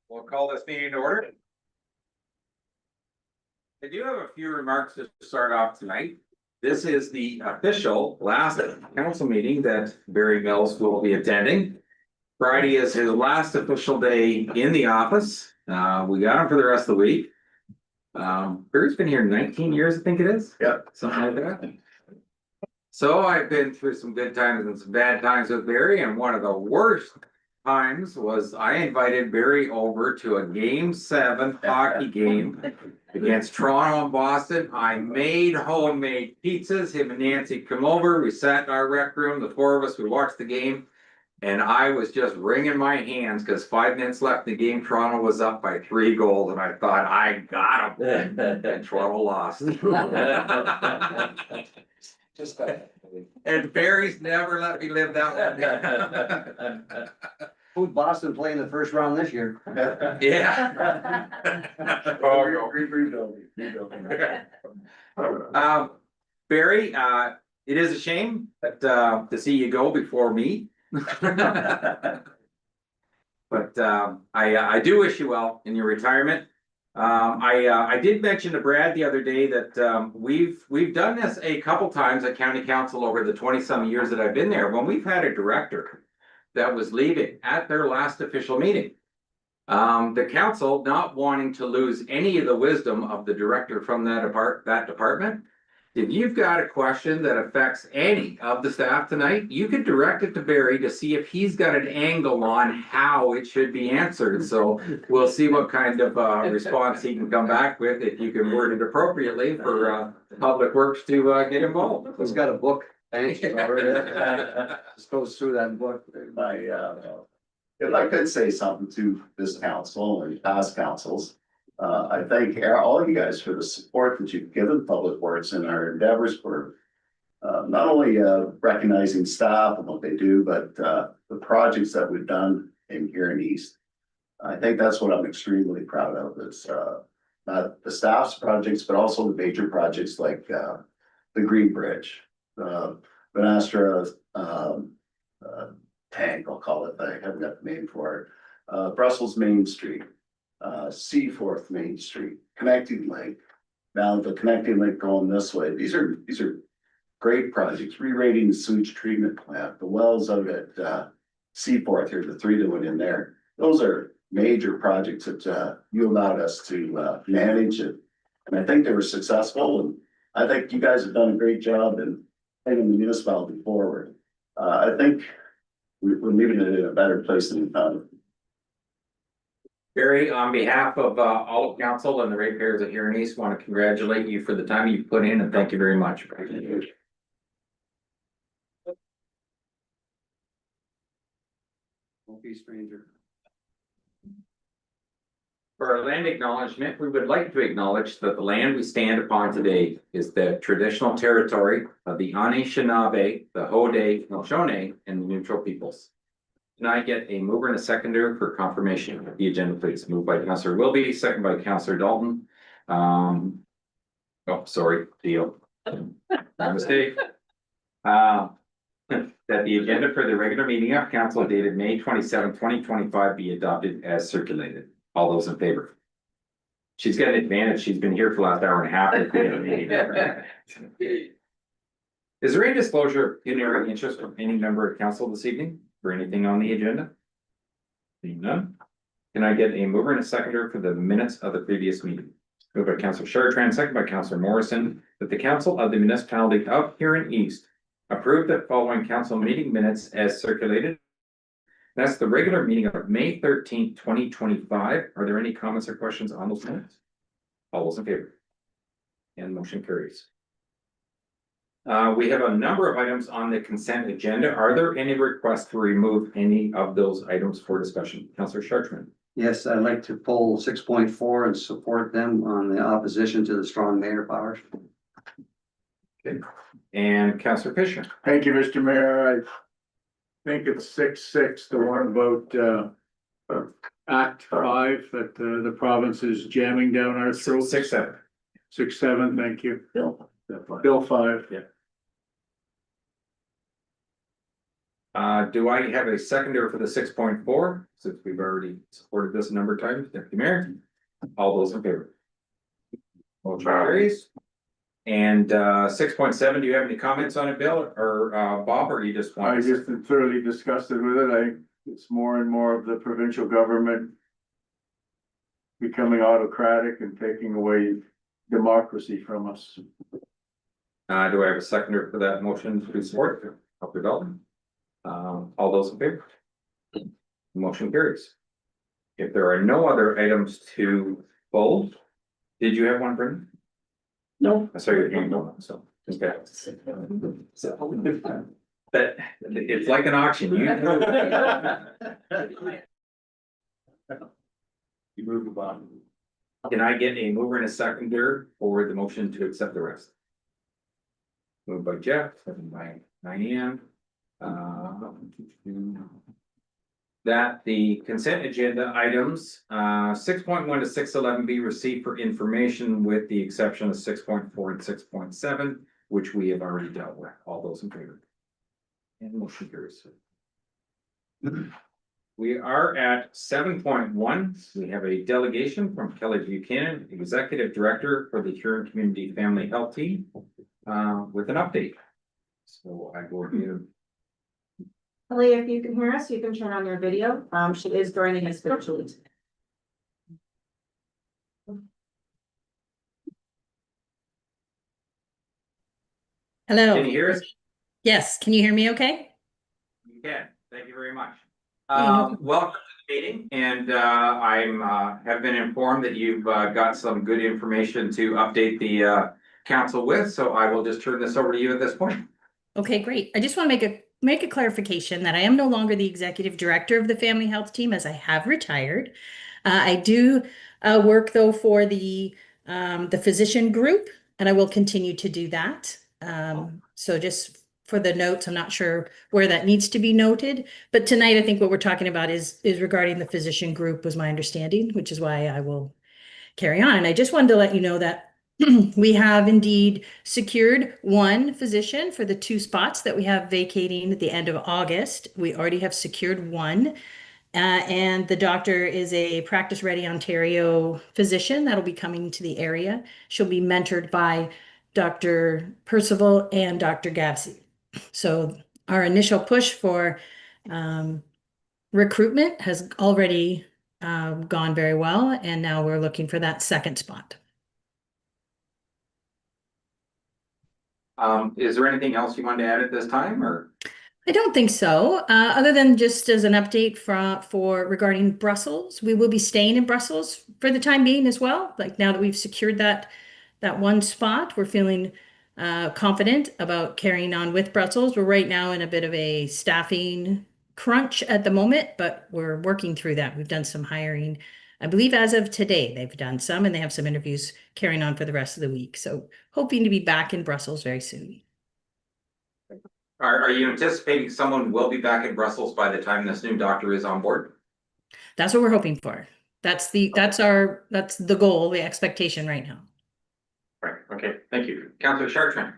We'll call this meeting to order. I do have a few remarks to start off tonight. This is the official last council meeting that Barry Mills will be attending. Friday is his last official day in the office. We got him for the rest of the week. Barry's been here 19 years, I think it is. Yep. Something like that. So I've been through some good times and some bad times with Barry, and one of the worst times was I invited Barry over to a Game 7 hockey game against Toronto and Boston. I made homemade pizzas. Him and Nancy come over. We sat in our rec room, the four of us. We watched the game, and I was just wringing my hands because 5 minutes left in the game. Toronto was up by 3 goals, and I thought I got him, and Toronto lost. Just And Barry's never let me live that one. Who's Boston playing the first round this year? Yeah. Barry, it is a shame that to see you go before me. But I do wish you well in your retirement. I did mention to Brad the other day that we've done this a couple times at county council over the 20-some years that I've been there, when we've had a director that was leaving at their last official meeting. The council, not wanting to lose any of the wisdom of the director from that department. If you've got a question that affects any of the staff tonight, you could direct it to Barry to see if he's got an angle on how it should be answered. So we'll see what kind of response he can come back with, if you can word it appropriately for Public Works to get involved. He's got a book. Thanks. Just goes through that book. If I could say something to this council and past councils, I thank all of you guys for the support that you've given Public Works in our endeavors for not only recognizing staff and what they do, but the projects that we've done in Huron East. I think that's what I'm extremely proud of, is not the staff's projects, but also the major projects like the Green Bridge, Vanastra tank, I'll call it. I haven't got the name for it. Brussels Main Street, Seaforth Main Street, Connecting Link. Now the Connecting Link going this way. These are great projects. Re-rating the sewage treatment plant, the wells out at Seaforth here, the 3 that went in there. Those are major projects that you allowed us to manage it, and I think they were successful. And I think you guys have done a great job in taking the municipality forward. I think we're leaving it in a better place than we found it. Barry, on behalf of all of council and the ratepayers of Huron East, want to congratulate you for the time you've put in, and thank you very much. Won't be a stranger. For our land acknowledgement, we would like to acknowledge that the land we stand upon today is the traditional territory of the Anishinaabe, the Haudenosaunee, and the Neutral peoples. Can I get a mover and a seconder for confirmation of the agenda, please? Moved by Councillor Wilby, second by Councillor Dalton. Oh, sorry, deal. My mistake. That the agenda for the regular meeting of council dated May 27, 2025 be adopted as circulated. All those in favor? She's got an advantage. She's been here for the last hour and a half. Is there any disclosure of pecuniary interest from any member of council this evening for anything on the agenda? Seeing none. Can I get a mover and a seconder for the minutes of the previous meeting? Moved by Councillor Chartrand, second by Councillor Morrison, that the council of the municipality of Huron East approve the following council meeting minutes as circulated. That's the regular meeting of May 13th, 2025. Are there any comments or questions on those minutes? All those in favor? And motion carries. We have a number of items on the consent agenda. Are there any requests to remove any of those items for discussion? Councillor Chartrand. Yes, I'd like to pull 6.4 and support them on the opposition to the strong mayor powers. Okay. And Councillor Fisher. Thank you, Mr. Mayor. I think it's 6.6, the one about Act 5 that the province is jamming down our throats. 6.7. 6.7, thank you. Bill. Bill 5. Yeah. Do I have a seconder for the 6.4? Since we've already supported this a number of times, Deputy Mayor, all those in favor? Motion carries. And 6.7, do you have any comments on it, Bill, or Bob, or you just I want? just thoroughly disgusted with it. It's more and more of the provincial government becoming autocratic and taking away democracy from us. Do I have a seconder for that motion to support help development? All those in favor? Motion carries. If there are no other items to fold, did you have one, Brendan? No. I saw your hand going, so. Okay. That, it's like an auction. You move the bottom. Can I get a mover and a seconder for the motion to accept the rest? Moved by Jeff, seconded by Diane. That the consent agenda items, 6.1 to 611 be received for information with the exception of 6.4 and 6.7, which we have already dealt with. All those in favor? And motion carries. We are at 7.1. We have a delegation from Kelly Buchanan, Executive Director for the Huron Community Family Health Team, with an update. So I will give. Kelly, if you can hear us, you can turn on your video. She is joining us virtually. Hello. Can you hear us? Yes, can you hear me okay? You can. Thank you very much. Yeah, no- Welcome to the meeting, and I'm have been informed that you've got some good information to update the council with, so I will just turn this over to you at this point. Okay, great. I just want to make a clarification that I am no longer the executive director of the family health team, as I have retired. I do work though for the physician group, and I will continue to do that. So just for the notes, I'm not sure where that needs to be noted, but tonight I think what we're talking about is regarding the physician group, was my understanding, which is why I will carry on. And I just wanted to let you know that we have indeed secured one physician for the 2 spots that we have vacating at the end of August. We already have secured one. And the doctor is a Practice Ready Ontario physician that'll be coming to the area. She'll be mentored by Dr. Percival and Dr. Gavsey. So our initial push for recruitment has already gone very well, and now we're looking for that second spot. Is there anything else you wanted to add at this time, or? I don't think so, other than just as an update for regarding Brussels. We will be staying in Brussels for the time being as well. Like now that we've secured that one spot, we're feeling confident about carrying on with Brussels. We're right now in a bit of a staffing crunch at the moment, but we're working through that. We've done some hiring. I believe as of today, they've done some, and they have some interviews carrying on for the rest of the week. So hoping to be back in Brussels very soon. Are you anticipating someone will be back in Brussels by the time this new doctor is on board? That's what we're hoping for. That's the goal, the expectation right now. Right, okay, thank you. Councillor Chartrand.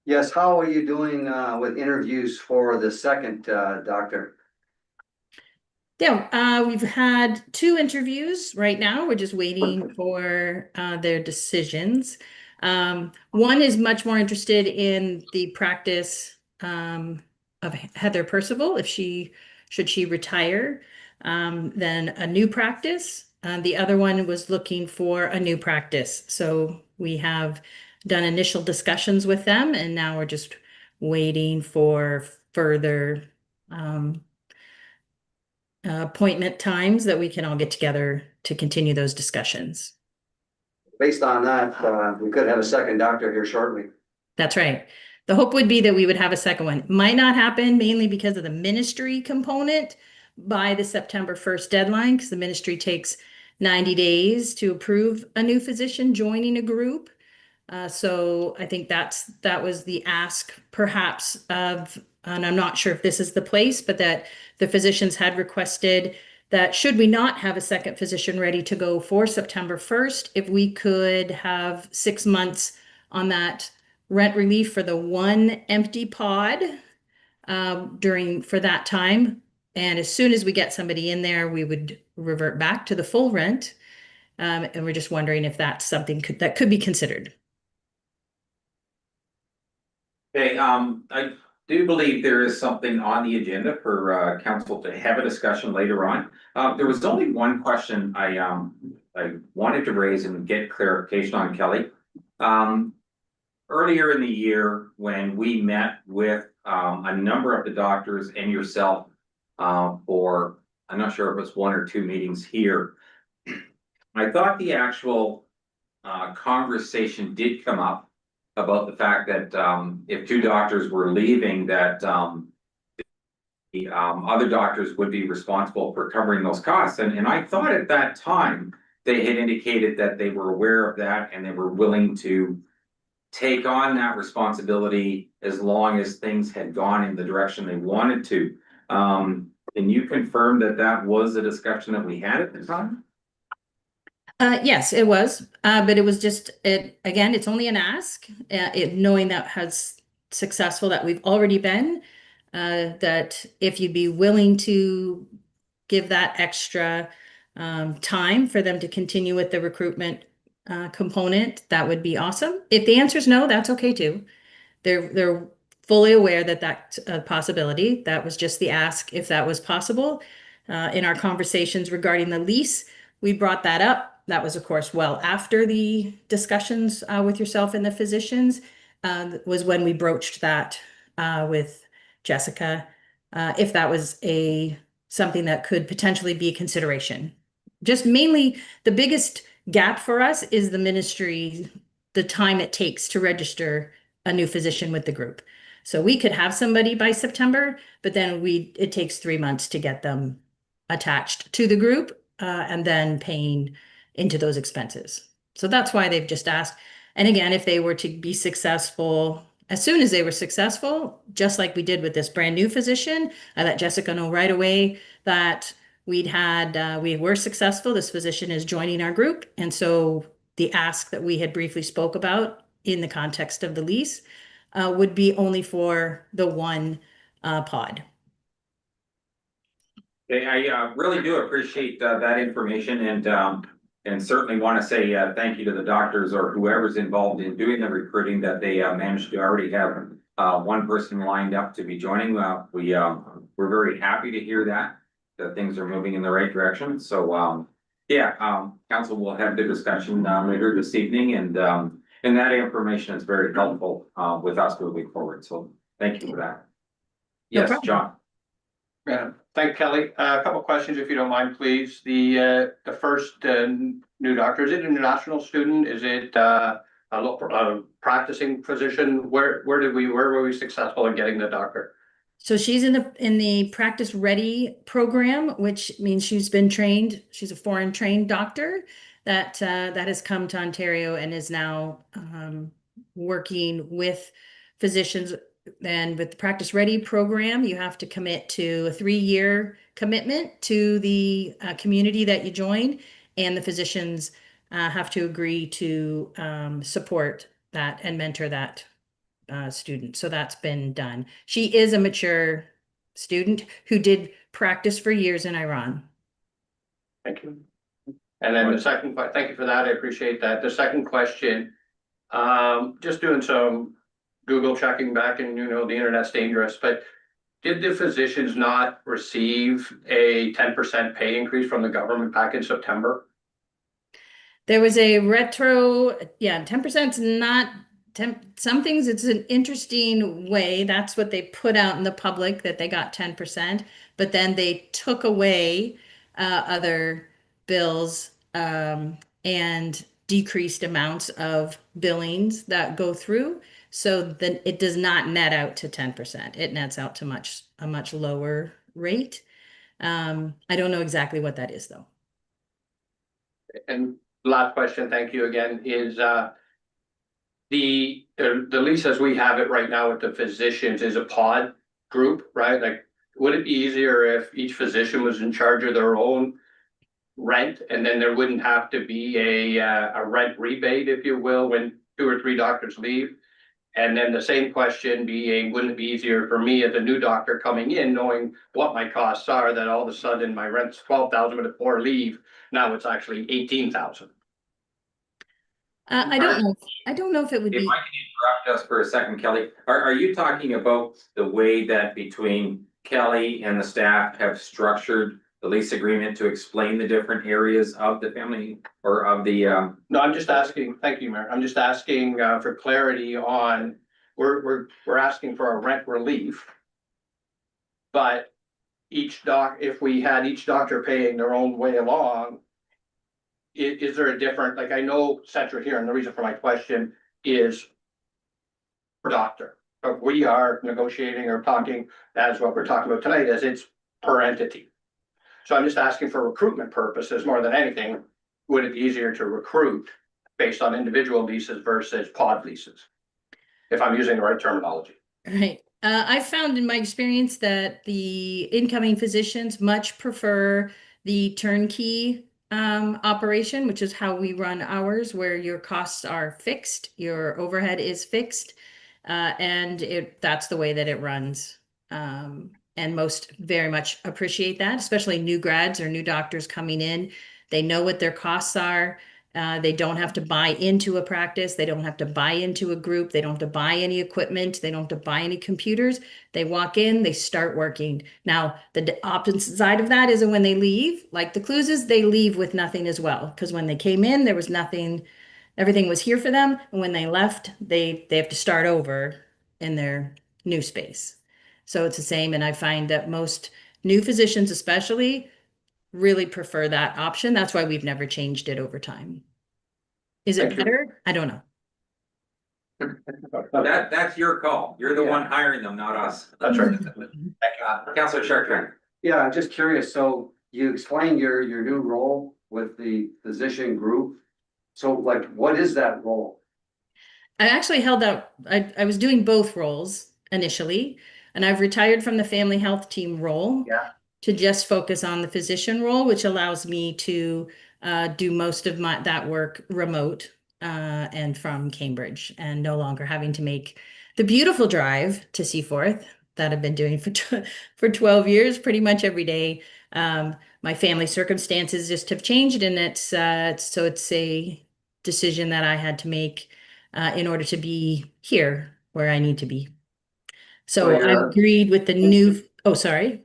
Yes, how are you doing with interviews for the second doctor? Yeah, we've had 2 interviews right now. We're just waiting for their decisions. One is much more interested in the practice of Heather Percival, if should she retire, then a new practice. The other one was looking for a new practice. So we have done initial discussions with them, and now we're just waiting for further appointment times that we can all get together to continue those discussions. Based on that, we could have a second doctor here shortly. That's right. The hope would be that we would have a second one. Might not happen mainly because of the ministry component by the September 1st deadline, because the ministry takes 90 days to approve a new physician joining a group. So I think that was the ask perhaps of, and I'm not sure if this is the place, but that the physicians had requested that should we not have a second physician ready to go for September 1st, if we could have 6 months on that rent relief for the one empty pod for that time. And as soon as we get somebody in there, we would revert back to the full rent. And we're just wondering if that's something that could be considered. Okay, I do believe there is something on the agenda for council to have a discussion later on. There was only one question I wanted to raise and get clarification on, Kelly. Earlier in the year, when we met with a number of the doctors and yourself for, I'm not sure if it was 1 or 2 meetings here, I thought the actual conversation did come up about the fact that if 2 doctors were leaving, that the other doctors would be responsible for covering those costs. And I thought at that time they had indicated that they were aware of that and they were willing to take on that responsibility as long as things had gone in the direction they wanted to. Can you confirm that that was a discussion that we had at the time? Yes, it was, but it was just, again, it's only an ask, knowing that has successful, that we've already been, that if you'd be willing to give that extra time for them to continue with the recruitment component, that would be awesome. If the answer is no, that's okay too. They're fully aware that that's a possibility. That was just the ask if that was possible. In our conversations regarding the lease, we brought that up. That was, of course, well after the discussions with yourself and the physicians, was when we broached that with Jessica, if that was something that could potentially be a consideration. Just mainly, the biggest gap for us is the ministry, the time it takes to register a new physician with the group. So we could have somebody by September, but then it takes 3 months to get them attached to the group and then paying into those expenses. So that's why they've just asked. And again, if they were to be successful, as soon as they were successful, just like we did with this brand new physician, I let Jessica know right away that we were successful. This physician is joining our group. And so the ask that we had briefly spoke about in the context of the lease would be only for the one pod. Okay, I really do appreciate that information and certainly want to say thank you to the doctors or whoever's involved in doing the recruiting, that they managed to already have one person lined up to be joining. We're very happy to hear that things are moving in the right direction. So council will have the discussion later this evening, and that information is very helpful with us moving forward. So thank you for that. No Yes, problem. John. Yeah, thank Kelly. A couple questions, if you don't mind, please. The first new doctor, is it an international student? Is it a practicing physician? Where were we successful in getting the doctor? So she's in the practice ready program, which means she's been trained. She's a foreign trained doctor that has come to Ontario and is now working with physicians. And with the practice ready program, you have to commit to a 3-year commitment to the community that you join, and the physicians have to agree to support that and mentor that student. So that's been done. She is a mature student who did practice for years in Iran. Thank you. And then the second, thank you for that. I appreciate that. The second question, just doing some Google checking back, and the internet's dangerous, but did the physicians not receive a 10% pay increase from the government back in September? There was a 10% is not 10. Some things, it's an interesting way. That's what they put out in the public, that they got 10%, but then they took away other bills and decreased amounts of billings that go through. So then it does not net out to 10%. It nets out to a much lower rate. I don't know exactly what that is though. And last question, thank you again, is the lease as we have it right now with the physicians is a pod group, right? Like, would it be easier if each physician was in charge of their own rent, and then there wouldn't have to be a rent rebate, if you will, when 2 or 3 doctors leave? And then the same question being, wouldn't it be easier for me as a new doctor coming in, knowing what my costs are, that all of a sudden my rent's 12,000 before leave, now it's actually 18,000. I don't know if it would If be. I can interrupt us for a second, Kelly, are you talking about the way that between Kelly and the staff have structured the lease agreement to explain the different areas of the family or of the, No, I'm just asking, thank you, Mayor, I'm just asking for clarity on, we're asking for a rent relief. But if we had each doctor paying their own way along. Is there a different, like, I know Central here, and the reason for my question is. Per doctor, but we are negotiating or talking, as what we're talking about tonight, is it's per entity. So I'm just asking for recruitment purposes more than anything, would it be easier to recruit based on individual leases versus pod leases? If I'm using the right terminology. Right. I've found in my experience that the incoming physicians much prefer the turnkey operation, which is how we run ours, where your costs are fixed, your overhead is fixed, and that's the way that it runs. And most very much appreciate that, especially new grads or new doctors coming in. They know what their costs are. They don't have to buy into a practice. They don't have to buy into a group. They don't have to buy any equipment. They don't have to buy any computers. They walk in, they start working. Now, the opposite side of that is that when they leave, like the Cluses, they leave with nothing as well. Because when they came in, there was nothing, everything was here for them. And when they left, they have to start over in their new space. So it's the same. And I find that most new physicians, especially, really prefer that option. That's why we've never changed it over time. Is it Thank you. better? I don't know. that's your call. You're the one hiring them, not us. That's right. Councilor Chartrand. Yeah, I'm just curious. So you explained your new role with the physician group. So like, what is that role? I actually held out, I was doing both roles initially, and I've retired from the family health team role. Yeah. To just focus on the physician role, which allows me to do most of that work remote and from Cambridge, and no longer having to make the beautiful drive to Seaforth that I've been doing for 12 years, pretty much every day. My family circumstances just have changed, and it's a decision that I had to make in order to be here where I need to be. So I agreed with the new. Oh, sorry.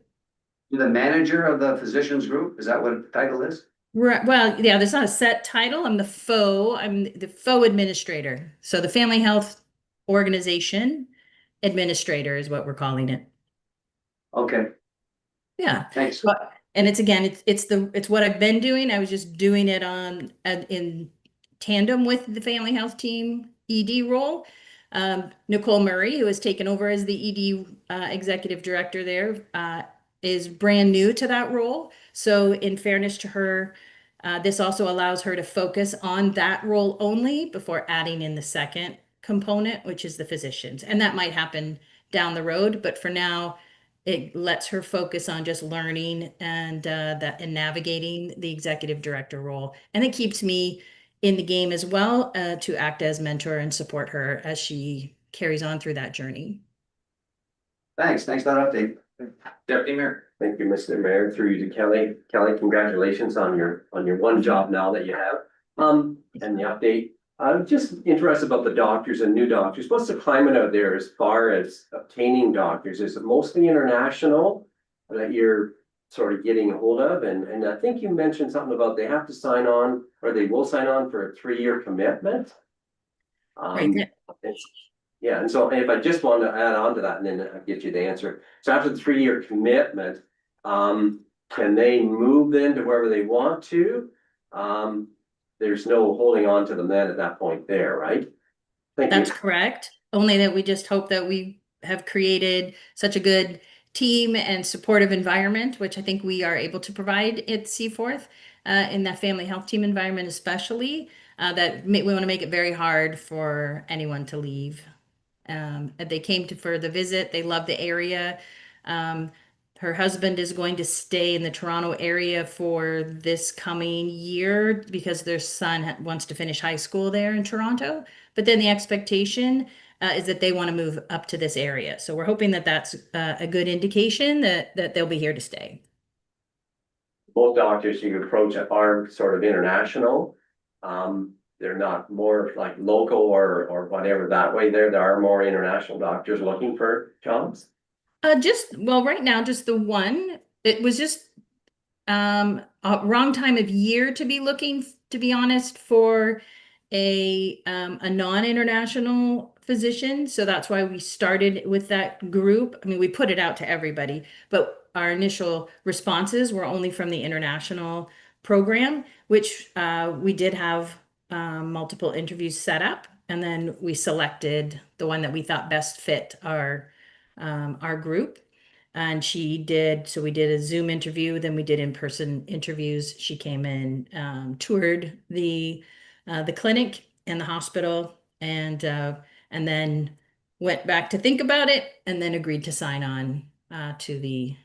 You're the manager of the physicians group? Is that what the title is? Right. Well, yeah, there's not a set title. I'm the faux administrator. So the family health organization administrator is what we're calling it. Okay, Yeah. thanks. And it's what I've been doing. I was just doing it in tandem with the family health team ED role. Nicole Murray, who has taken over as the ED executive director there, is brand new to that role. So in fairness to her, this also allows her to focus on that role only before adding in the second component, which is the physicians. And that might happen down the road, but for now, it lets her focus on just learning and navigating the executive director role. And it keeps me in the game as well to act as mentor and support her as she carries on through that journey. Thanks for that update. Deputy Mayor. Thank you, Mr. Mayor, through you to Kelly. Kelly, congratulations on your one job now that you have. And the update. I'm just interested about the doctors and new doctors. What's the climate out there as far as obtaining doctors? Is it mostly international that you're sort of getting a hold of? And I think you mentioned something about they have to sign on, or they will sign on for a 3-year commitment. Right. Yeah, and so if I just want to add on to that, and then I'll get you the answer. So after the 3-year commitment, can they move then to wherever they want to? There's no holding on to them then at that point there, right? Thank you. That's correct. Only that we just hope that we have created such a good team and supportive environment, which I think we are able to provide at Seaforth, in that family health team environment, especially, that we want to make it very hard for anyone to leave. They came for the visit. They love the area. Her husband is going to stay in the Toronto area for this coming year because their son wants to finish high school there in Toronto. But then the expectation is that they want to move up to this area. So we're hoping that that's a good indication that they'll be here to stay. Both doctors you approach are sort of international. They're not more like local or whatever that way. There are more international doctors looking for jobs. Right now, just the one. It was just a wrong time of year to be looking, to be honest, for a non-international physician. So that's why we started with that group. I mean, we put it out to everybody, but our initial responses were only from the international program, which we did have multiple interviews set up, and then we selected the one that we thought best fit our group. And so we did a Zoom interview, then we did in-person interviews. She came in, toured the clinic and the hospital, and then went back to think about it, and then agreed to sign on to the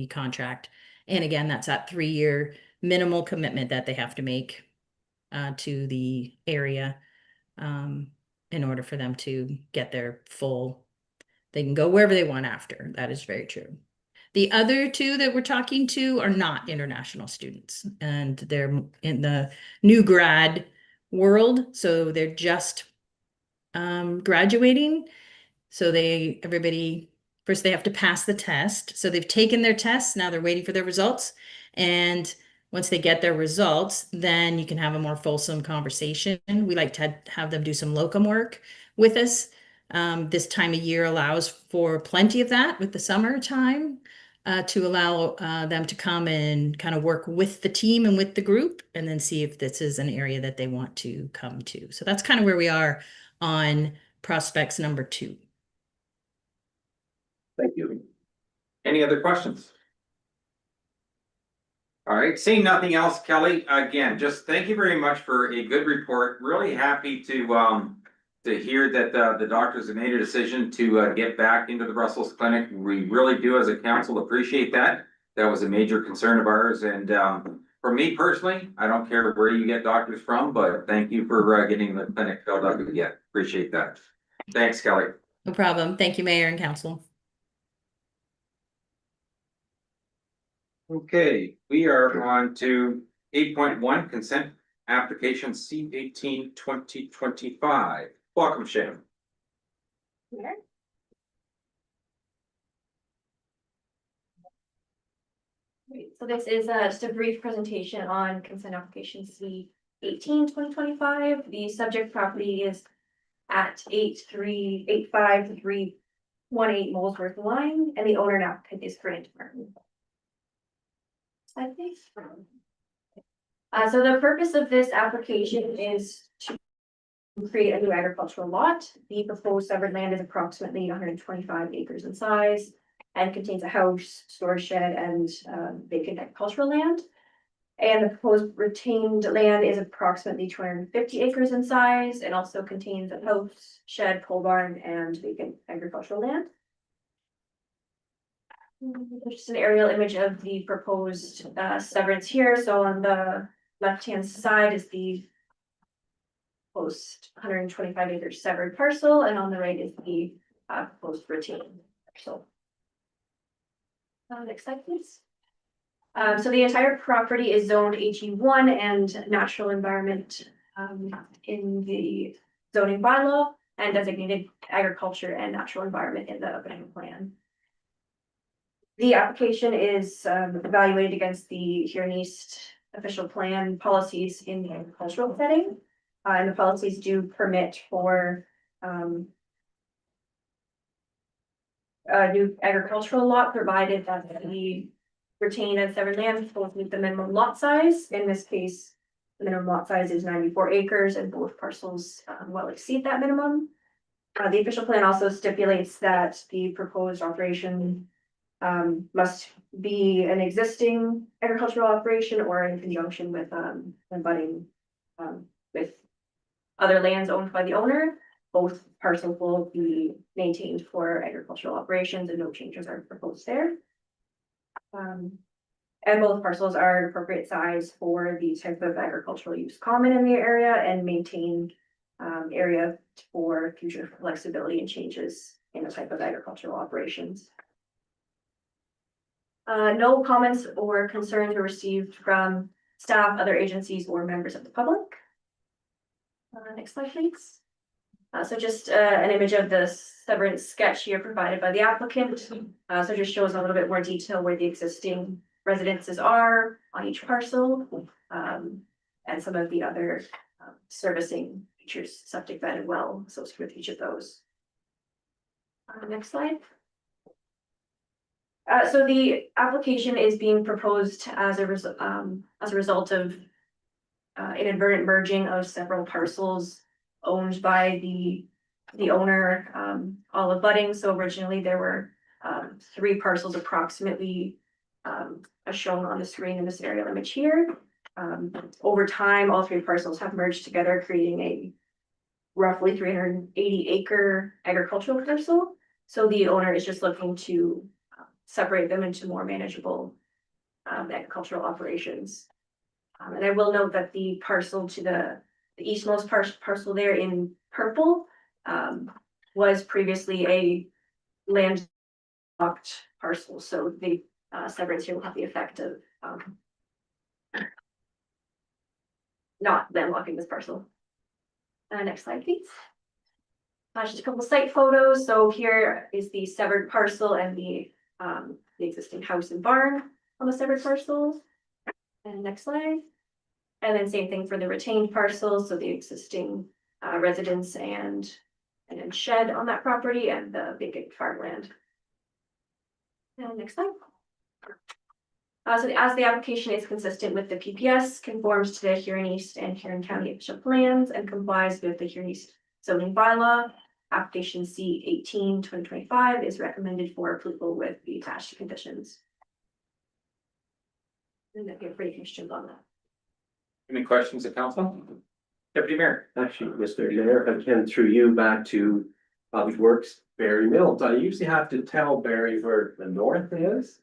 contract. And again, that's that 3-year minimal commitment that they have to make to the area in order for them to get their full. They can go wherever they want after. That is very true. The other two that we're talking to are not international students, and they're in the new grad world. So they're just graduating. So first they have to pass the test. So they've taken their tests. Now they're waiting for their results. And once they get their results, then you can have a more fulsome conversation. We like to have them do some locum work with us. This time of year allows for plenty of that with the summertime to allow them to come and kind of work with the team and with the group, and then see if this is an area that they want to come to. So that's kind of where we are on prospects number 2. Thank you. Any other questions? All right, seeing nothing else, Kelly, again, just thank you very much for a good report. Really happy to hear that the doctors have made a decision to get back into the Brussels clinic. We really do, as a council, appreciate that. That was a major concern of ours, and for me personally, I don't care where you get doctors from, but thank you for getting the clinic filled up again. Appreciate that. Thanks, Kelly. No problem. Thank you, Mayor and Council. Okay, we are on to 8.1 consent application C18 2025. Welcome, Shannon. Great. So this is just a brief presentation on consent application C18 2025. The subject property is at 8385318 Molesworth Line, and the owner and applicant is Grant Martin. Slide please. So the purpose of this application is to create a new agricultural lot. The proposed severed land is approximately 125 acres in size and contains a house, storage shed, and vacant agricultural land. And the proposed retained land is approximately 250 acres in size and also contains a house, shed, pole barn, and vacant agricultural land. There's just an aerial image of the proposed severance here. So on the left-hand side is the proposed 125 acre severed parcel, and on the right is the proposed retained parcel. Next slide, please. So the entire property is zoned HE1 and natural environment in the zoning bylaw, and designated agriculture and natural environment in the opening plan. The application is evaluated against the Huron East official plan policies in the agricultural setting. And the policies do permit for a new agricultural lot, provided that the retained and severed land both meet the minimum lot size. In this case, the minimum lot size is 94 acres, and both parcels well exceed that minimum. The official plan also stipulates that the proposed operation must be an existing agricultural operation or in conjunction with abutting with other lands owned by the owner. Both parcels will be maintained for agricultural operations, and no changes are proposed there. And both parcels are appropriate size for the type of agricultural use common in the area and maintain area for future flexibility and changes in the type of agricultural operations. No comments or concerns were received from staff, other agencies, or members of the public. Next slide, please. So just an image of the severance sketch here provided by the applicant. So just shows a little bit more detail where the existing residences are on each parcel. And some of the other servicing features, septic bed and well associated with each of those. Next slide. So the application is being proposed as a result of inadvertent merging of several parcels owned by the owner, all abutting. So originally there were 3 parcels approximately as shown on the screen in this aerial image here. Over time, all 3 parcels have merged together, creating a roughly 380 acre agricultural parcel. So the owner is just looking to separate them into more manageable agricultural operations. And I will note that the parcel to the eastmost parcel there in purple was previously a land locked parcel. So the severance here will have the effect of not landlocking this parcel. Next slide, please. Just a couple site photos. So here is the severed parcel and the existing house and barn on the severed parcel. And next slide. And then same thing for the retained parcel. So the existing residence and then shed on that property and the vacant farmland. And next slide. So as the application is consistent with the PPS, conforms to the Huron East and Huron County official plans and complies with the Huron East zoning bylaw, application C18/2025 is recommended for approval with the attached conditions. And that'd be a pretty questions on that. Any questions of council? Deputy Mayor? Actually, Mr. Mayor, if I can through you back to Public Works, Barry Mills. I usually have to tell Barry where the north is.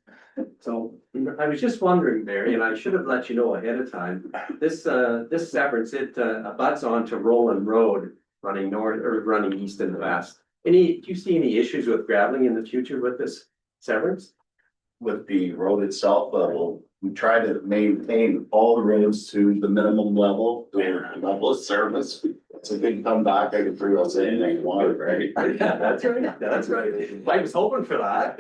So I was just wondering, Barry, and I should have let you know ahead of time, this severance, it abuts onto Roland Road running north or running east and west. Do you see any issues with graveling in the future with this severance? With the road itself, we try to maintain all the roads to the minimum level, their level of service. So they can come back, I can pretty well say anything you want, right? That's right, that's right. I was hoping for that.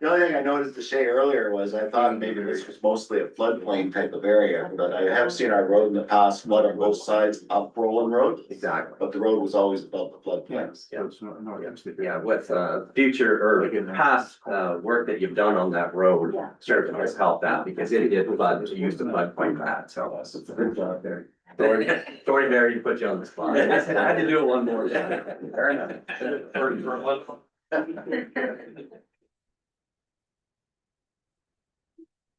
The only thing I noticed to say earlier was I thought maybe this was mostly a floodplain type of area, but I have seen our road in the past flood on both sides up Roland Road. Exactly. But the road was always above the floodplain. Yeah. It's not against the. Yeah, with future or past work that you've done on that road, certainly has helped that because it did flood, to use the floodplain that, so. Good job there. Sorry, Barry, to put you on the spot. I had to do it one more time. Fair enough.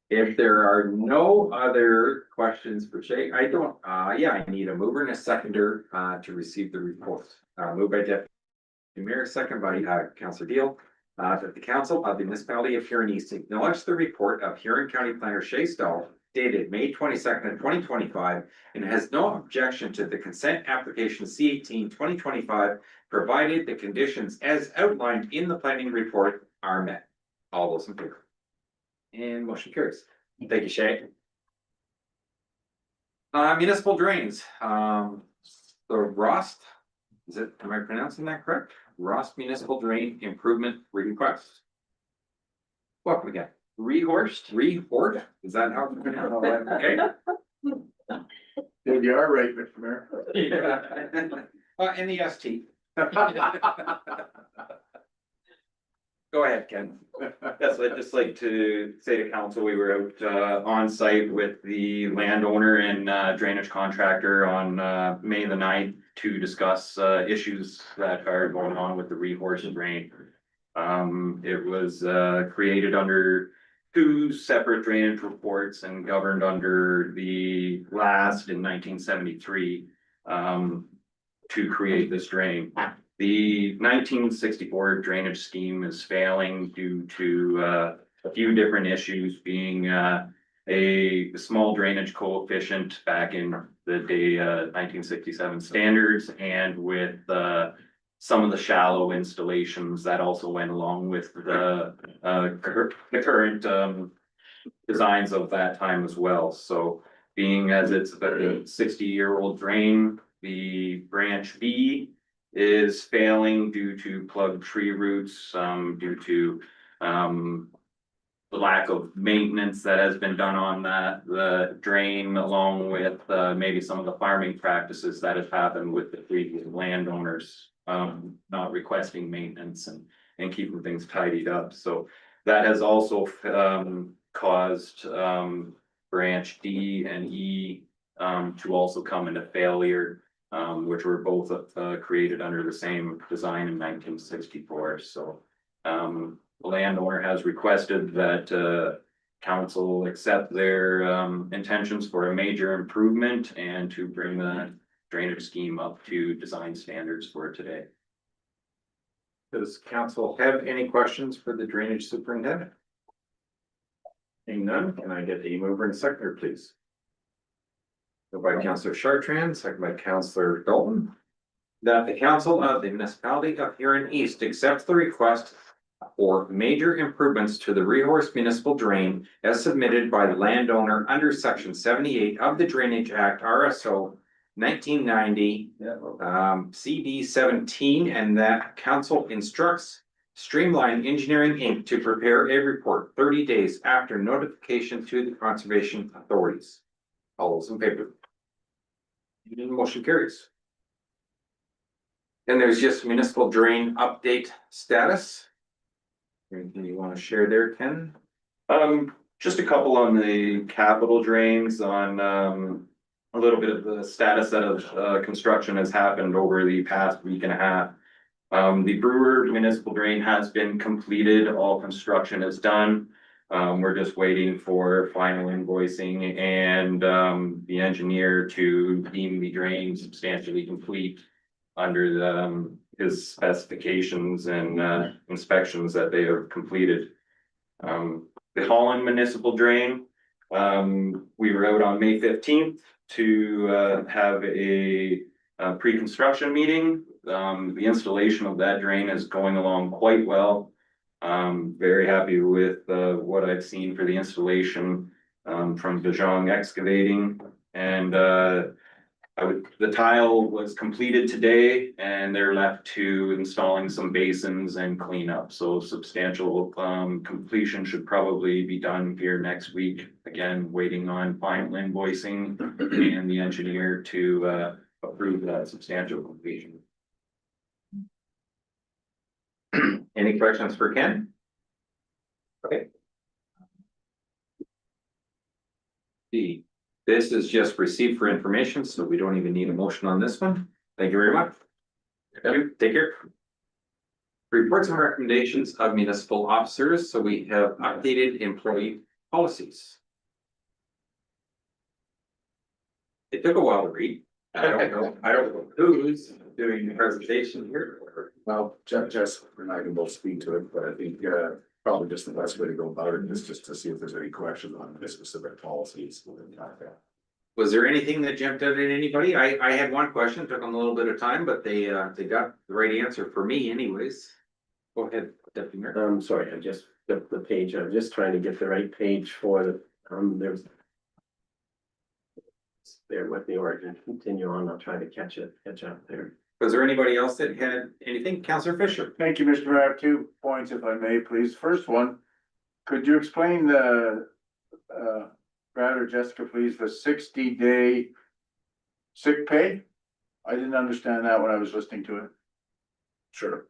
If there are no other questions for Shay, I don't, I need a mover and a seconder, to receive the report. Moved by Deputy Mayor, second by, Councillor Deal. That the council of the municipality of Huron East acknowledge the report of Huron County Planner Shay Stahl dated May 22nd, 2025, and has no objection to the consent application C18/2025, provided the conditions as outlined in the planning report are met. All those in favor? And motion carries. Thank you, Shay. Municipal drains, the Rost, am I pronouncing that correct? Rost Municipal Drain Improvement Request. Welcome again. Rehorst, is that how it's pronounced? Okay. You are right, Mr. Mayor. And the ST. Go ahead, Ken. Yes, I'd just like to say to council, we were out on site with the landowner and drainage contractor on May the 9th to discuss issues that are going on with the Rehorse drain. It was created under 2 separate drainage reports and governed under the last in 1973 to create this drain. The 1964 drainage scheme is failing due to a few different issues being a small drainage coefficient back in the day, 1967 standards, and with, some of the shallow installations that also went along with the current, designs of that time as well. So being as it's about a 60-year-old drain, the branch B is failing due to plugged tree roots, due to, the lack of maintenance that has been done on the drain, along with, maybe some of the farming practices that have happened with the previous landowners, not requesting maintenance and keeping things tidied up. So that has also, caused, branch D and E, to also come into failure, which were both, created under the same design in 1964. So, the landowner has requested that, council accept their, intentions for a major improvement and to bring the drainage scheme up to design standards for today. Does council have any questions for the drainage superintendent? Seeing none, can I get a mover and seconder, please? Moved by Councillor Chartrand, second by Councillor Dalton. That the council of the municipality of Huron East accepts the request for major improvements to the Rehorse Municipal Drain as submitted by the landowner under section 78 of the Drainage Act RSO 1990, CD 17, and that council instructs Streamline Engineering Inc. to prepare a report 30 days after notification to the conservation authorities. All those in favor? Motion carries. And there's just municipal drain update status. Anything you want to share there, Ken? Just a couple on the capital drains on, a little bit of the status that of, construction has happened over the past week and a half. The Brewer Municipal Drain has been completed, all construction is done. We're just waiting for final invoicing and, the engineer to deem the drain substantially complete under the, his specifications and, inspections that they have completed. The Holland Municipal Drain, we were out on May 15th to, have a pre-construction meeting. The installation of that drain is going along quite well. Very happy with, what I've seen for the installation, from Dejong Excavating. And, the tile was completed today and they're left to installing some basins and cleanup. So substantial, completion should probably be done here next week. Again, waiting on final invoicing and the engineer to, approve that substantial completion. Any questions for Ken? Okay. D, this is just received for information, so we don't even need a motion on this one. Thank you very much. Thank you. Take care. Reports and recommendations of municipal officers, so we have updated employee policies. It took a while to read. I don't know who's doing the presentation here. Well, Jess and I can both speak to it, but I think probably just the best way to go about it is just to see if there's any questions on the specific policies. Was there anything that jumped out at anybody? I had one question, took them a little bit of time, but they got the right answer for me anyways. Go ahead, Deputy Mayor. I'm sorry, I just flipped the page. I'm just trying to get the right page for the, there's. Bear with me or I can continue on. I'll try to catch up there. Was there anybody else that had anything? Councillor Fisher? Thank you, Mr. Mayor. I have 2 points, if I may, please. First one, could you explain the, Brad or Jessica, please, the 60-day sick pay? I didn't understand that when I was listening to it. Sure.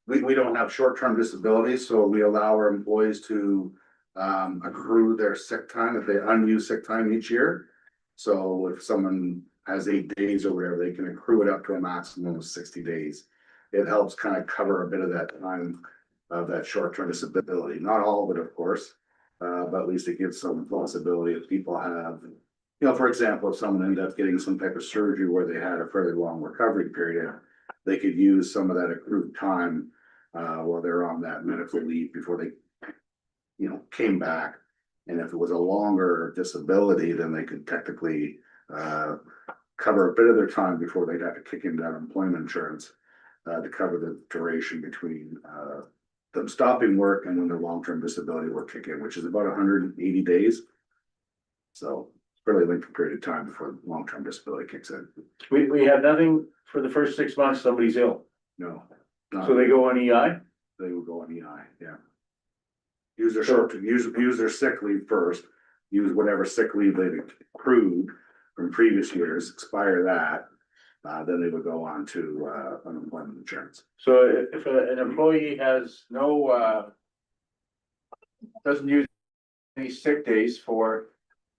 We don't have short-term disability, so we allow our employees to accrue their sick time, if they unused sick time each year. So if someone has 8 days or whatever, they can accrue it up to a maximum of 60 days. It helps kind of cover a bit of that time of that short-term disability. Not all of it, of course, but at least it gives some possibility if people have, you know, for example, if someone ended up getting some type of surgery where they had a fairly long recovery period, they could use some of that accrued time while they're on that medical leave before they, you know, came back. And if it was a longer disability, then they could technically cover a bit of their time before they'd have to kick into unemployment insurance to cover the duration between them stopping work and when their long-term disability will kick in, which is about 180 days. So it's fairly lengthy period of time before long-term disability kicks in. We have nothing for the first 6 months, somebody's ill, No. so they go on EI? They will go on EI, yeah. Use their short, use their sick leave first, use whatever sick leave they've accrued from previous years, expire that. Then they would go on to unemployment insurance. So if an employee has no, doesn't use any sick days for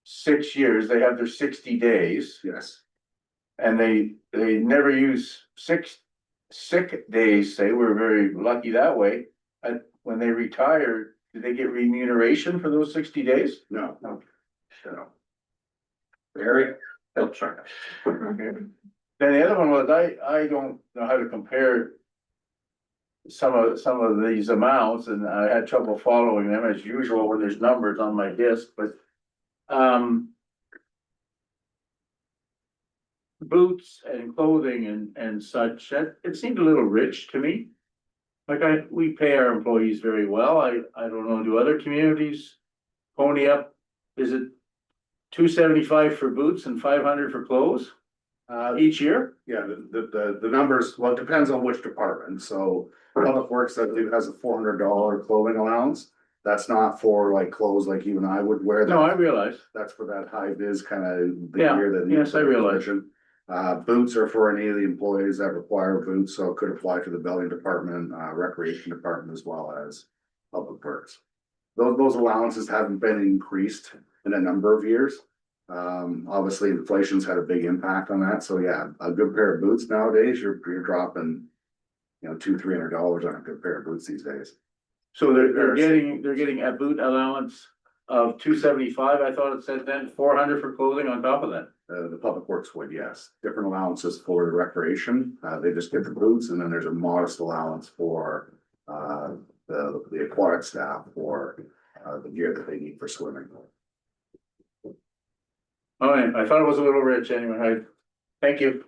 6 years, they have their 60 days. Yes, And they never use 6 sick days, say, we're very lucky that way. And when they retire, do they get remuneration for those 60 days? no, No. no. Barry? Oh, sorry. Okay. Then the other one was, I don't know how to compare some of these amounts, and I had trouble following them as usual when there's numbers on my disc, but boots and clothing and such, it seemed a little rich to me. Like we pay our employees very well. I don't know, do other communities pony up? Is it $275 for boots and $500 for clothes each year? Yeah, the numbers, well, it depends on which department, so Public Works, I believe, has a $400 clothing allowance. That's not for like clothes like you and I would wear. No, I realize. That's for that high vis kind of the Yeah, gear that. yes, I realize. Boots are for any of the employees that require boots, so it could apply to the building department, recreation department, as well as Public Works. Those allowances haven't been increased in a number of years. Obviously inflation's had a big impact on that, so yeah, a good pair of boots nowadays, you're dropping, $200-300 on a good pair of boots these days. So they're getting a boot allowance of $275. I thought it said then $400 for clothing on top of that. The Public Works would, yes, different allowances for the recreation, they just get the boots, and then there's a modest allowance for the aquatic staff for the gear that they need for swimming. All right, I thought it was a little rich anyway. Thank you.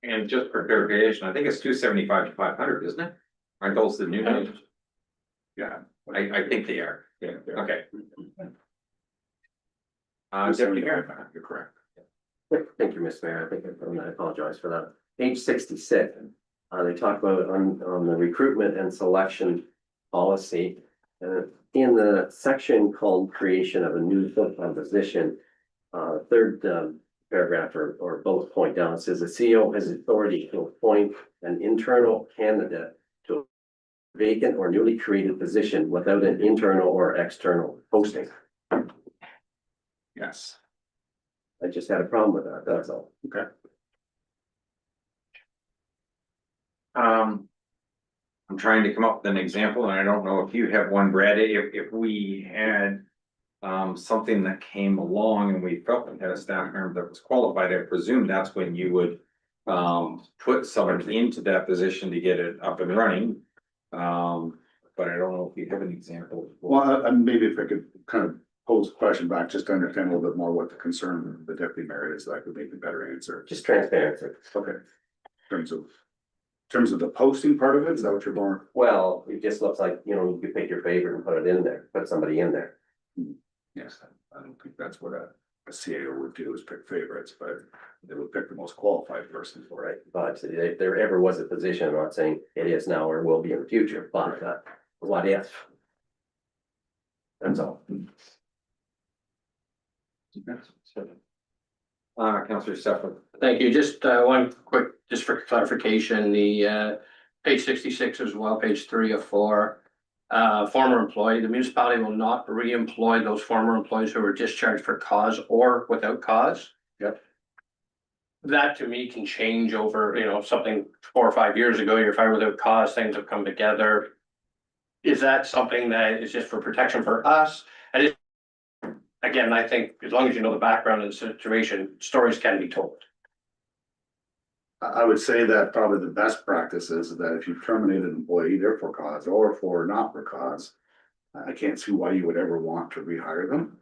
And just for clarification, I think it's 275 to 500, isn't it? Aren't those the new numbers? Yeah. I think they are. Yeah. Okay. Deputy Mayor. You're correct. Thank you, Mr. Mayor. I think I apologize for that. Page 66, they talk about on the recruitment and selection policy. In the section called creation of a new full-time position, third paragraph or bullet point down, it says the CEO has authority to appoint an internal candidate to a vacant or newly created position without an internal or external posting. Yes. I just had a problem with that, that's all. Okay. I'm trying to come up with an example, and I don't know if you have one, Brad, if we had something that came along and we felt we had a staff member that was qualified, I presume that's when you would put someone into that position to get it up and running. But I don't know if you have an example. Well, maybe if I could kind of pose a question back, just to understand a little bit more what the concern of the deputy mayor is, that could make a better answer. Just transparency. Okay. In terms of the posting part of it, is that what you're going? Well, it just looks like, you could pick your favorite and put it in there, put somebody in there. Yes, I don't think that's what a CAO would do, is pick favorites, but they would pick the most qualified person for it. Right, but if there ever was a position, I'm not saying it is now or will be in the future, but what if? That's all. Councillor Stefan. Thank you. Just one quick, just for clarification, the page 66 as well, page 3 of 4. Former employee, the municipality will not re-employ those former employees who were discharged for cause or without cause. Yep. That to me can change over, something 4 or 5 years ago, you're fired without cause, things have come together. Is that something that is just for protection for us? And again, I think as long as you know the background of the situation, stories can be told. I would say that probably the best practice is that if you terminate an employee, either for cause or for not for cause, I can't see why you would ever want to rehire them,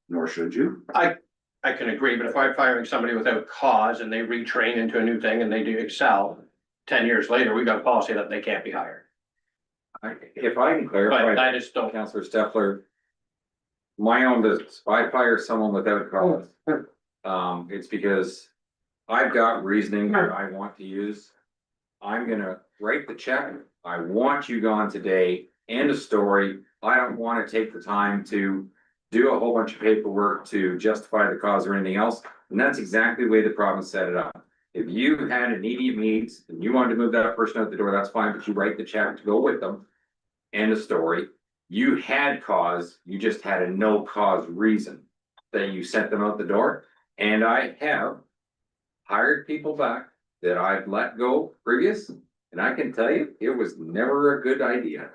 nor should you. I can agree, but if I'm firing somebody without cause and they retrain into a new thing and they do excel, 10 years later, we got a policy that they can't be hired. If I can But clarify, I just don't, Counselor Steffler. My own business, if I fire someone without cause, it's because I've got reasoning that I want to use. I'm gonna write the check, I want you gone today, end of story, I don't wanna take the time to do a whole bunch of paperwork to justify the cause or anything else, and that's exactly the way the province set it up. If you had immediate needs and you wanted to move that person out the door, that's fine, but you write the check to go with them. End of story. You had cause, you just had a no cause reason that you sent them out the door. And I have hired people back that I've let go previous, and I can tell you, it was never a good idea.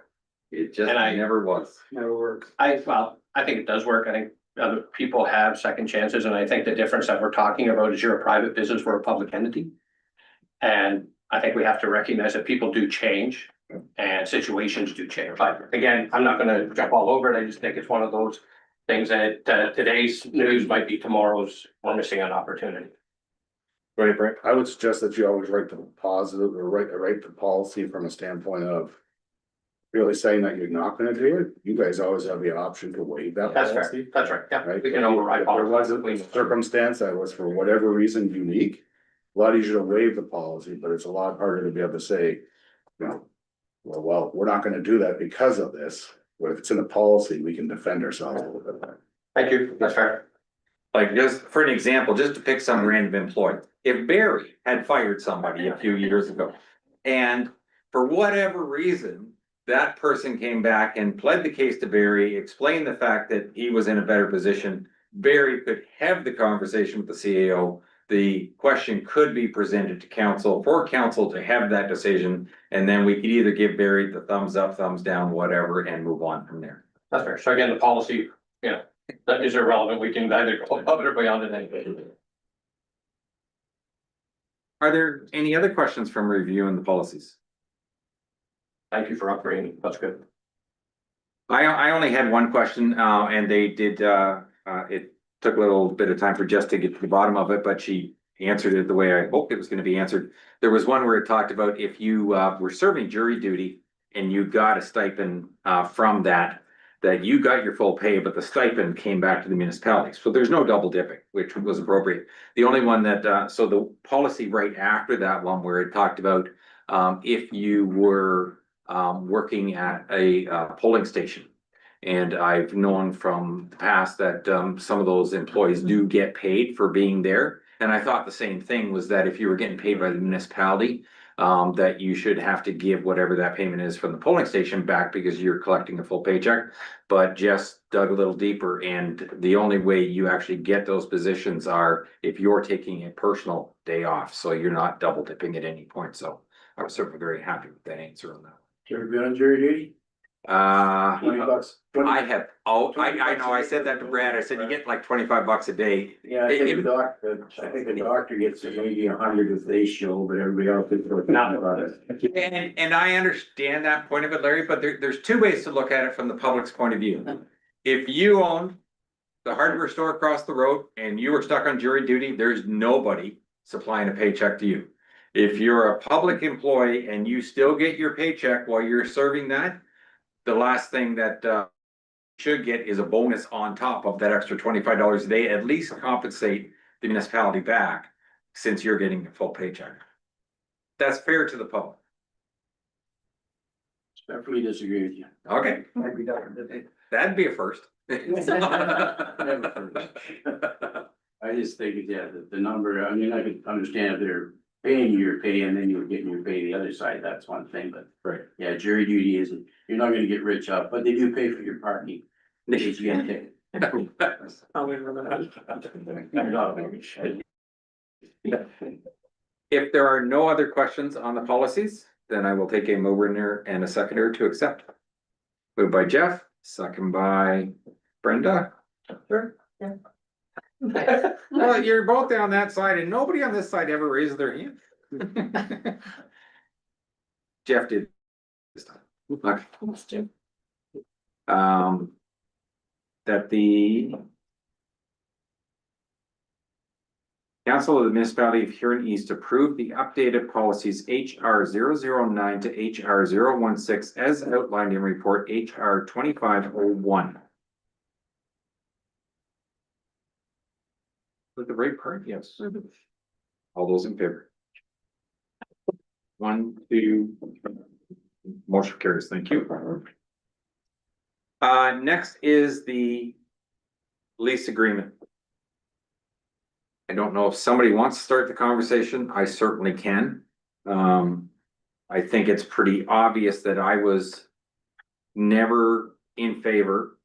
It just And I- never was. Never works. I think it does work. I think other people have second chances, and I think the difference that we're talking about is you're a private business, we're a public entity. And I think we have to recognize that people do change and situations do change. But again, I'm not gonna jump all over it. I just think it's one of those things that today's news might be tomorrow's, we're missing an opportunity. Right, Brett? I would suggest that you always write the positive or write the policy from a standpoint of. Really saying that you're not gonna do it, you guys always have the option to waive that That's fair. policy. That's right. Yeah, Right? we can override If there was policy. a circumstance that was for whatever reason unique, a lot easier to waive the policy, but it's a lot harder to be able to say, you know. Well, we're not gonna do that because of this, but if it's in the policy, we can defend ourselves a little bit. Thank you. That's fair. Like just for an example, just to pick some random employee, if Barry had fired somebody a few years ago. And for whatever reason, that person came back and pled the case to Barry, explained the fact that he was in a better position. Barry could have the conversation with the CAO. The question could be presented to council for council to have that decision. And then we could either give Barry the thumbs up, thumbs down, whatever, and move on from there. That's fair. So again, the policy, you know, that is irrelevant. We can either go above it or beyond it anyway. Are there any other questions from reviewing the policies? Thank you for upgrading. That's good. I only had one question, and they did, it took a little bit of time for Jess to get to the bottom of it, but she answered it the way I hoped it was gonna be answered. There was one where it talked about if you, were serving jury duty and you got a stipend, from that, that you got your full pay, but the stipend came back to the municipality. So there's no double dipping, which was appropriate. The only one that, so the policy right after that one where it talked about, if you were, working at a polling station. And I've known from the past that some of those employees do get paid for being there. And I thought the same thing was that if you were getting paid by the municipality, that you should have to give whatever that payment is from the polling station back because you're collecting a full paycheck. But Jess dug a little deeper, and the only way you actually get those positions are if you're taking a personal day off. So you're not double dipping at any point. So I was certainly very happy with that answer on that. You ever been on jury duty? $20. I have, I know, I said that to Brad, I said, you get like $25 a day. Yeah, I think the doctor gets maybe 100 if they show, but everybody else gets not about it. And I understand that point of it, Larry, but there's two ways to look at it from the public's point of view. If you owned the hardware store across the road and you were stuck on jury duty, there's nobody supplying a paycheck to you. If you're a public employee and you still get your paycheck while you're serving that, the last thing that should get is a bonus on top of that extra $25 a day, at least compensate the municipality back since you're getting a full paycheck. That's fair to the public. Definitely disagree with you. Okay, that'd be a first. I just think, yeah, the number, I mean, I could understand if they're paying you your pay and then you're getting your pay the other side, that's one thing, but. Right. Yeah, jury duty isn't, you're not gonna get rich up, but they do pay for your parking. In case you get ticked. If there are no other questions on the policies, then I will take a mover and a seconder to accept. Moved by Jeff, second by Brenda. Sure. Yeah. Well, you're both down that side and nobody on this side ever raised their hand. Jeff did this time. Okay. That the Council of the Municipality of Huron East approved the updated policies HR 009 to HR 016 as outlined in report HR 2501. With the right part, yes. All those in favor? 1, 2. Motion carries. Thank you. Next is the lease agreement. I don't know if somebody wants to start the conversation. I certainly can. I think it's pretty obvious that I was never in favor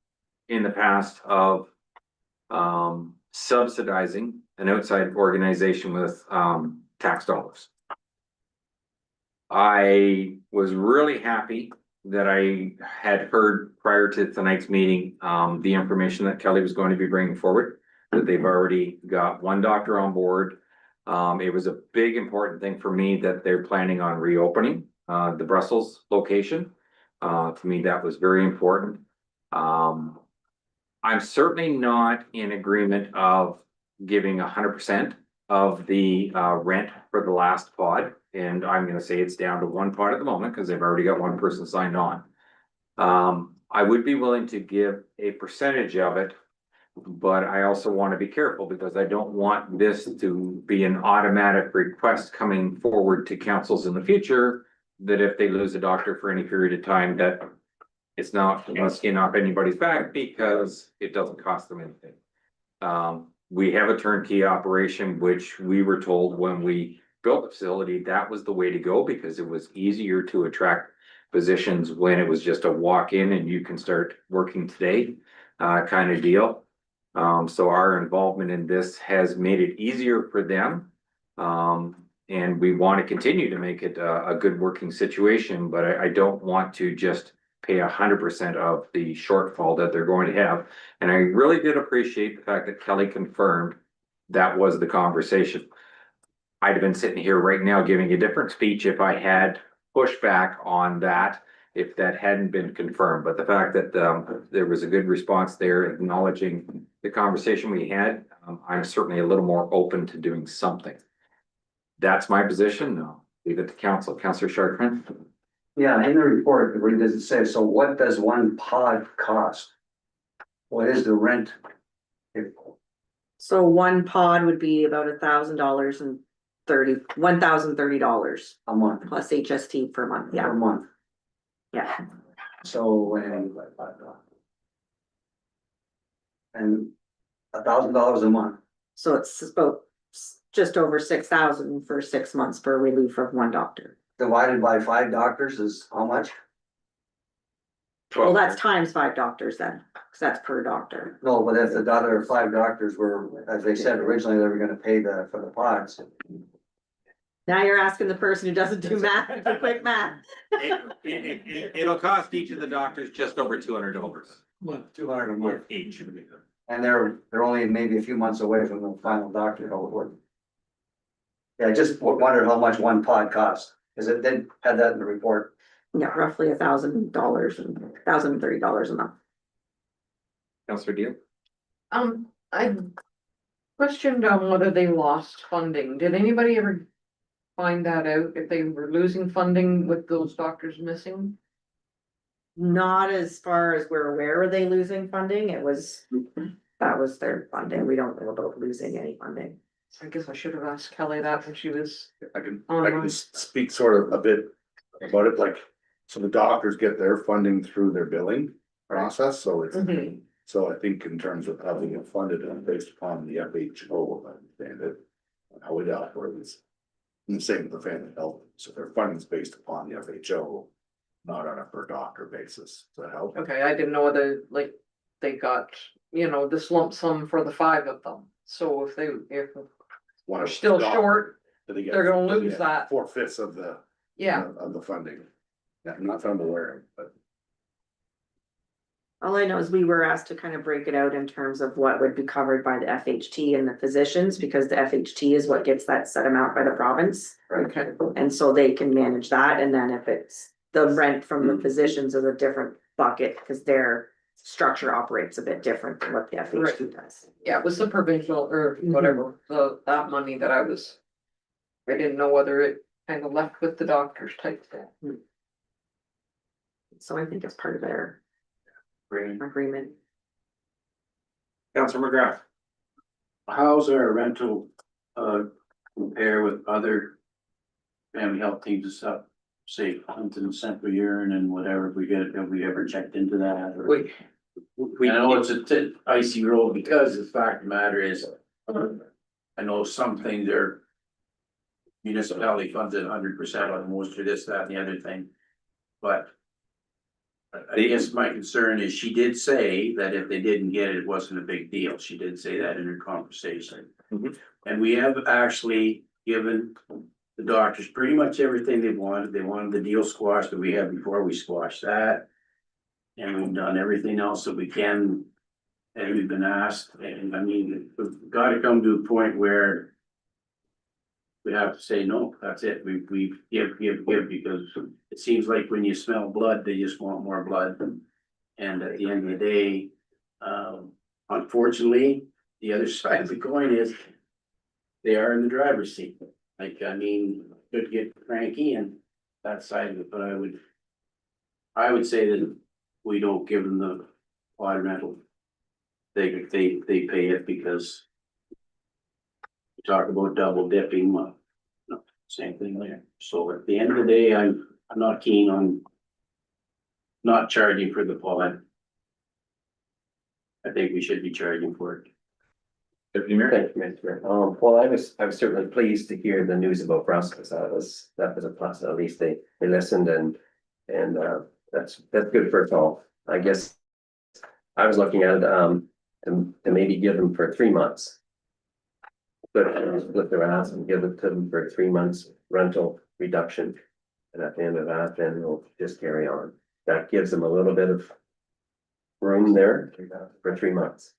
in the past of subsidizing an outside organization with tax dollars. I was really happy that I had heard prior to tonight's meeting, the information that Kelly was going to be bringing forward, that they've already got one doctor on board. It was a big important thing for me that they're planning on reopening the Brussels location. To me, that was very important. I'm certainly not in agreement of giving 100% of the rent for the last pod. And I'm gonna say it's down to one pod at the moment because they've already got one person signed on. I would be willing to give a percentage of it, but I also want to be careful because I don't want this to be an automatic request coming forward to councils in the future. That if they lose a doctor for any period of time, that it's not gonna skin off anybody's back because it doesn't cost them anything. We have a turnkey operation, which we were told when we built the facility, that was the way to go because it was easier to attract physicians when it was just a walk-in and you can start working today, kind of deal. So our involvement in this has made it easier for them. And we want to continue to make it a good working situation, but I don't want to just pay 100% of the shortfall that they're going to have. And I really did appreciate the fact that Kelly confirmed that was the conversation. I'd have been sitting here right now giving a different speech if I had pushback on that, if that hadn't been confirmed. But the fact that there was a good response there acknowledging the conversation we had, I'm certainly a little more open to doing something. That's my position. No, leave it to council. Councillor Chartrand. Yeah, in the report, where does it say, so what does one pod cost? What is the rent? So one pod would be about $1,000 and $1,030 A month, plus HST per month. per Yeah, month, yeah. so, and $1,000 a month, So it's about just over 6,000 for 6 months for relief of one doctor. divided by 5 doctors is how much? Well, that's times 5 doctors then, because that's per doctor. No, but if the other 5 doctors were, as they said originally, they were gonna pay for the pods. Now you're asking the person who doesn't do math, do quick math. It'll cost each of the doctors just over $200. $200 a month. Each. And they're only maybe a few months away from the final doctor, how it worked. Yeah, I just wondered how much one pod costs, because it did have that in the report. Yeah, roughly $1,000 and $1,030 a month. Councillor Deal. I questioned on whether they lost funding. Did anybody ever find that out, if they were losing funding with those doctors missing? Not as far as we're aware, are they losing funding? That was their funding. We don't know about losing any funding. I guess I should have asked Kelly that when she was. I can speak sort of a bit about it, like, so the doctors get their funding through their billing process, so it's. Mhm. So I think in terms of how they get funded and based upon the FHO, I understand it, and how it operates. And the same with the family health, so their funding is based upon the FHO, not on a per doctor basis, does that help? Okay, I didn't know whether, like, they got, this lump sum for the 5 of them. So if they're still short, they're gonna lose that. 4/5 of the. yeah, Of the funding. Yeah, not that I'm aware of, but. All I know is we were asked to kind of break it out in terms of what would be covered by the FHT and the physicians, because the FHT is what gets that set amount by the province. okay, And so they can manage that, and then if it's the rent from the physicians is a different bucket, because they're structure operates a bit different than what the FHT does. Yeah, it was the provincial or whatever, that money that I didn't know whether it kind of left with the doctors type thing. So I think it's part of their agreement. Councilor McGrath. How's our rental, compare with other family health teams and stuff? Say, Huntington, Central Urine and whatever, have we ever checked into that? Or- I know it's a icy road because the fact of the matter is, I know some things are municipality funded 100% on most of this, that, and the other thing, but I guess my concern is she did say that if they didn't get it, it wasn't a big deal. She did say that in her conversation. Mhm. And we have actually given the doctors pretty much everything they wanted. They wanted the deal squashed that we had before. We squashed that. And we've done everything else that we can. And we've been asked, and I mean, we've got to come to a point where we have to say, no, that's it. We give, because it seems like when you smell blood, they just want more blood. And at the end of the day, unfortunately, the other side of the coin is they are in the driver's seat. Like, I mean, could get cranky and that side of it, but I would say that we don't give them the water rental. They pay it because we talk about double dipping, well, no, same thing there. So at the end of the day, I'm not keen on not charging for the pod. I think we should be charging for it. Deputy Mayor. Thank you, Mr. Mayor. Well, I was certainly pleased to hear the news about Brussels. That was a plus. At least they listened and that's good for us all. I guess I was looking at to maybe give them for 3 months. But split their ass and give it to them for 3 months rental reduction. And at the end of that, then we'll just carry on. That gives them a little bit of room there for 3 months.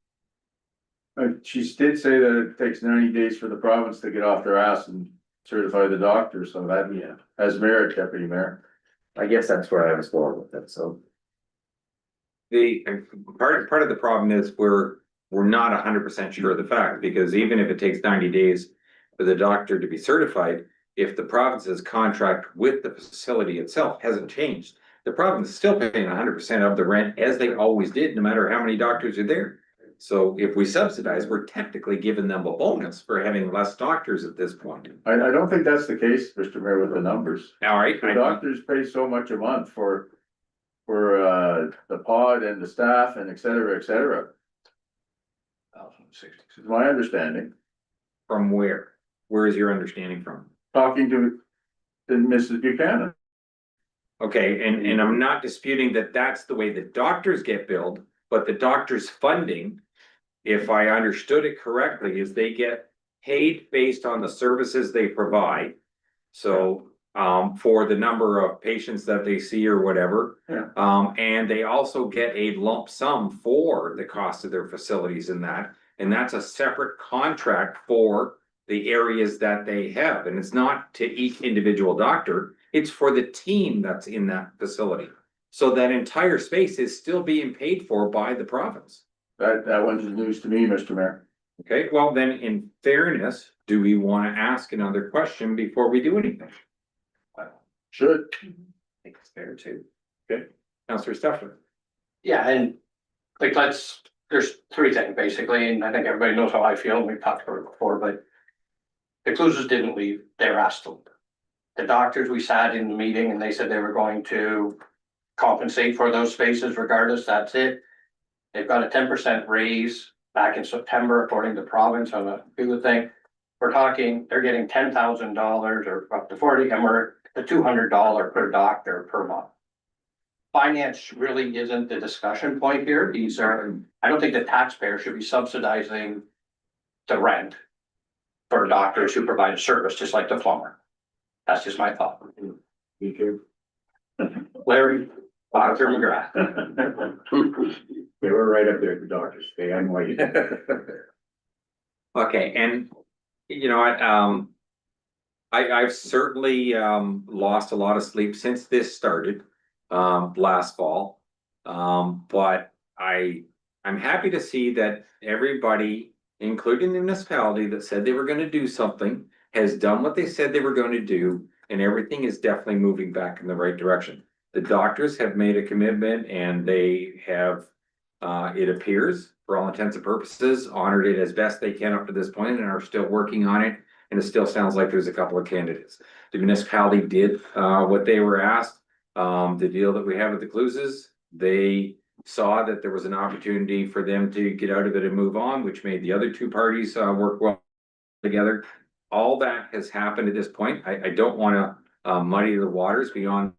She did say that it takes 90 days for the province to get off their ass and certify the doctor, so that, Yeah. as mayor, deputy mayor. I guess that's where I was going with it, so. The part of the problem is we're not 100% sure of the fact, because even if it takes 90 days for the doctor to be certified, if the province's contract with the facility itself hasn't changed, the province is still paying 100% of the rent as they always did, no matter how many doctors are there. So if we subsidize, we're technically giving them a bonus for having less doctors at this point. I don't think that's the case, Mr. Mayor, with the numbers. All right. The doctors pay so much a month for the pod and the staff and et cetera, et cetera. Is my understanding, From where? Where is your understanding from? talking to Mrs. Buchanan. Okay, and I'm not disputing that that's the way the doctors get billed, but the doctors' funding, if I understood it correctly, is they get paid based on the services they provide. So, for the number of patients that they see or whatever. Yeah. And they also get a lump sum for the cost of their facilities in that. And that's a separate contract for the areas that they have. And it's not to each individual doctor, it's for the team that's in that facility. So that entire space is still being paid for by the province. That one's news to me, Mr. Mayor. Okay, well then, in fairness, do we want to ask another question before we do anything? Should. I think it's fair too. Okay, Councilor Stefan. Yeah, and like there's three things basically, and I think everybody knows how I feel, and we've talked about it before, but the Cluses didn't leave, they were asked to. The doctors, we sat in the meeting and they said they were going to compensate for those spaces regardless, that's it. They've got a 10% raise back in September according to the province on a good thing. We're talking, they're getting $10,000 or up to 40, and we're at $200 per doctor per month. Finance really isn't the discussion point here. These are, I don't think the taxpayer should be subsidizing the rent for doctors who provide a service, just like the plumber. That's just my thought. You too. Larry, Dr. McGrath. They were right up there at the doctors, okay, I'm waiting. Okay, and you know, I've certainly lost a lot of sleep since this started last fall. But I'm happy to see that everybody, including the municipality that said they were gonna do something, has done what they said they were going to do, and everything is definitely moving back in the right direction. The doctors have made a commitment and they have, it appears, for all intents and purposes, honored it as best they can up to this point and are still working on it. And it still sounds like there's a couple of candidates. The municipality did, what they were asked. The deal that we have with the Cluses, they saw that there was an opportunity for them to get out of it and move on, which made the other two parties, work well together. All that has happened at this point. I don't wanna, muddy the waters beyond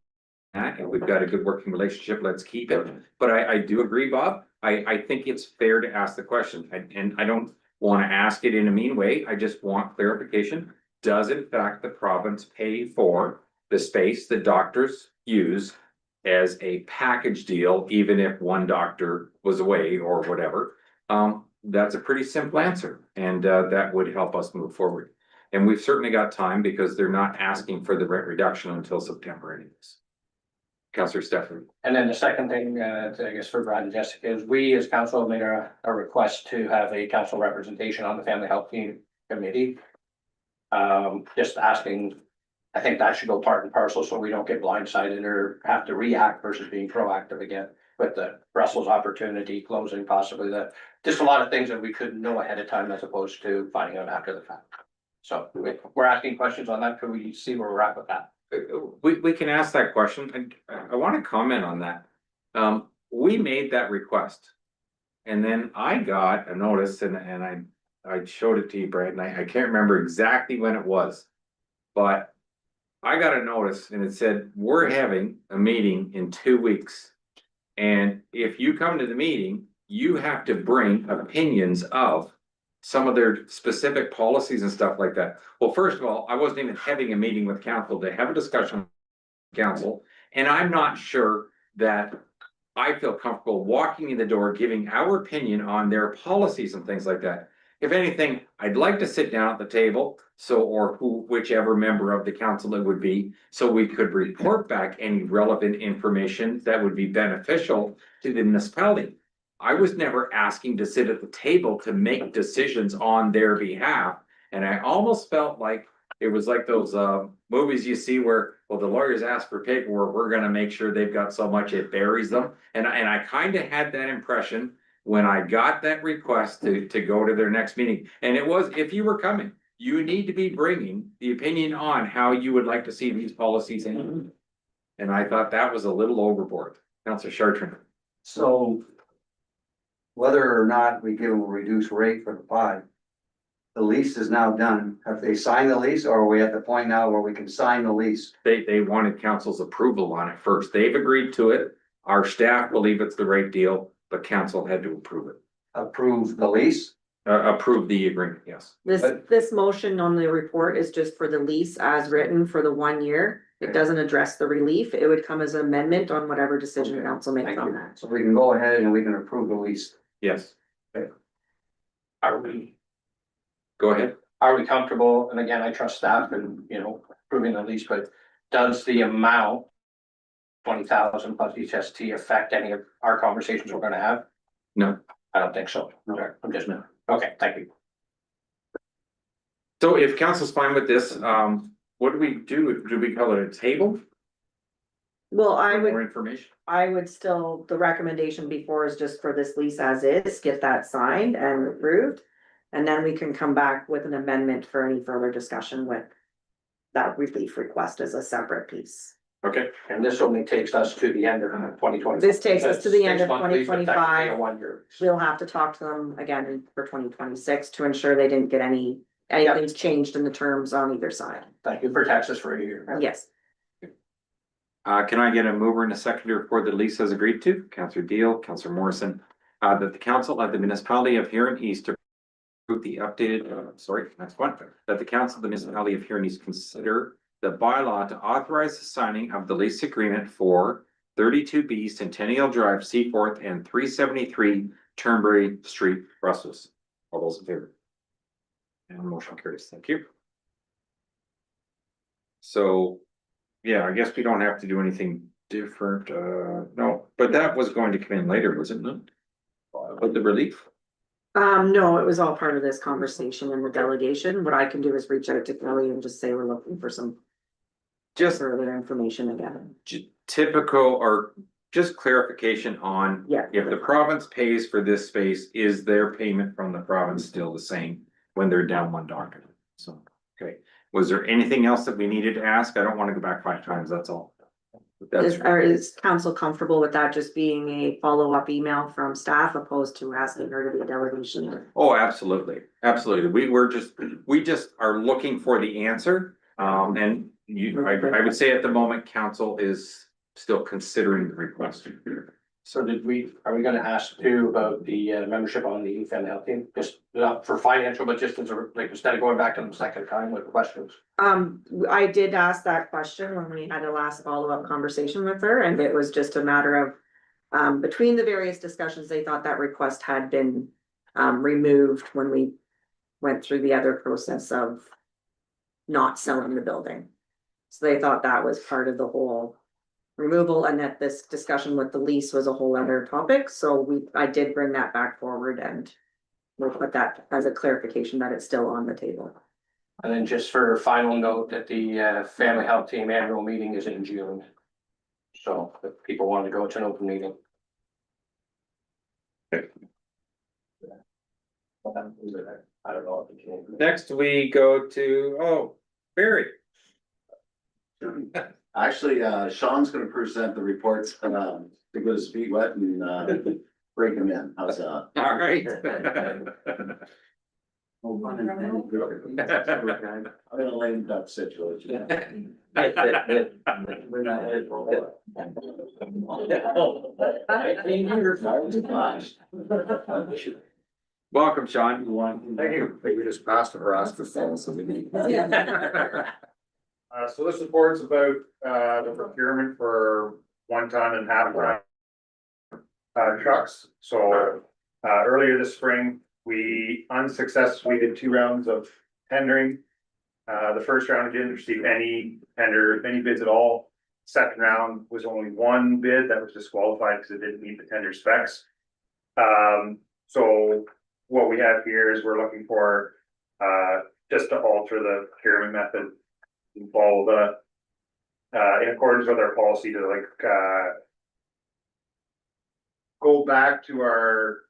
that. If we've got a good working relationship, let's keep it. But I do agree, Bob. I think it's fair to ask the question, and I don't wanna ask it in a mean way. I just want clarification. Does in fact the province pay for the space the doctors use as a package deal, even if one doctor was away or whatever? That's a pretty simple answer, and that would help us move forward. And we've certainly got time because they're not asking for the rent reduction until September anyways. Councillor Stephanie. And then the second thing, I guess for Brad and Jessica, is we as council made a request to have a council representation on the family health team committee. Just asking, I think that should go part and parcel so we don't get blindsided or have to react versus being proactive again with the Brussels opportunity closing, possibly just a lot of things that we couldn't know ahead of time as opposed to finding out after the fact. So we're asking questions on that. Could we see where we're at with that? We can ask that question, and I want to comment on that. We made that request. And then I got a notice and I showed it to you, Brad, and I can't remember exactly when it was. But I got a notice and it said, we're having a meeting in 2 weeks. And if you come to the meeting, you have to bring opinions of some of their specific policies and stuff like that. Well, first of all, I wasn't even having a meeting with council to have a discussion with council. And I'm not sure that I feel comfortable walking in the door, giving our opinion on their policies and things like that. If anything, I'd like to sit down at the table, or whichever member of the council it would be, so we could report back any relevant information that would be beneficial to the municipality. I was never asking to sit at the table to make decisions on their behalf, and I almost felt like it was like those movies you see where, well, the lawyers ask for paperwork, we're gonna make sure they've got so much it buries them. And I kind of had that impression when I got that request to go to their next meeting. And it was, if you were coming, you need to be bringing the opinion on how you would like to see these policies in. And I thought that was a little overboard. Councillor Chartrand. So whether or not we give them a reduced rate for the pod, the lease is now done. Have they signed the lease, or are we at the point now where we can sign the lease? They wanted council's approval on it first. They've agreed to it. Our staff believe it's the right deal, but council had to approve it. Approve the lease? Approve the agreement, yes. This motion on the report is just for the lease as written for the 1 year. It doesn't address the relief. It would come as an amendment on whatever decision council makes on that. So we can go ahead and we can approve the lease. Yes, Are we go ahead. Are we comfortable? And again, I trust staff and, approving the lease, but does the amount 20,000 plus HST affect any of our conversations we're gonna have? No. I don't think so. No. I'm just, okay, thank you. So if council's fine with this, what do we do? Do we call it a table? Well, More information? I would still, the recommendation before is just for this lease as is, get that signed and approved. And then we can come back with an amendment for any further discussion with that relief request as a separate piece. Okay. And this only takes us to the end of 2020. This takes us to the end of 2025. 1 year. We'll have to talk to them again for 2026 to ensure they didn't get anything's changed in the terms on either side. Thank you for Texas for a year. Yes. Can I get a mover and a seconder for the lease as agreed to? Councillor Deal, Councillor Morrison, that the council of the municipality of Huron East approve the updated, next one, that the council of the municipality of Huron East consider the bylaw to authorize the signing of the lease agreement for 32B Centennial Drive, Seaforth, and 373 Turnberry Street, Brussels. All those in favor? And motion carries. Thank you. So, yeah, I guess we don't have to do anything different. No, but that was going to come in later, was it not? About the relief? No, it was all part of this conversation in the delegation. What I can do is reach out to Kelly and just say we're looking for some Just further information again. typical or just clarification on Yeah. if the province pays for this space, is their payment from the province still the same when they're down one doctor? So, okay. Was there anything else that we needed to ask? I don't want to go back 5 times, that's all. That's, Is council comfortable with that just being a follow-up email from staff opposed to asking her to be a delegation? oh, absolutely, absolutely. We just are looking for the answer. And I would say at the moment, council is still considering the request. So are we gonna ask too about the membership on the family health team, just for financial, but just as a, like, instead of going back to them a second time with questions? I did ask that question when we had a last follow-up conversation with her, and it was just a matter of between the various discussions, they thought that request had been removed when we went through the other process of not selling the building. So they thought that was part of the whole removal, and that this discussion with the lease was a whole other topic, so I did bring that back forward, and we'll put that as a clarification that it's still on the table. And then just for a final note that the family health team annual meeting is in June. So if people want to go, it's an open meeting. I don't know if it can. Next, we go to, Barry. Actually, Sean's gonna present the reports, to get his feet wet and, break them in. How's that? All right. I'm gonna lay in that situation. Welcome, Sean. Thank you. We just passed it or asked the phone, so we need. So this report's about, the procurement for 1 ton and half ton trucks. So, earlier this spring, we unsuccessfully did 2 rounds of tendering. The first round didn't receive any bids at all. Second round was only 1 bid that was disqualified because it didn't meet the tender specs. So what we have here is we're looking for, just to alter the procurement method. And follow the, in accordance with our policy to go back to our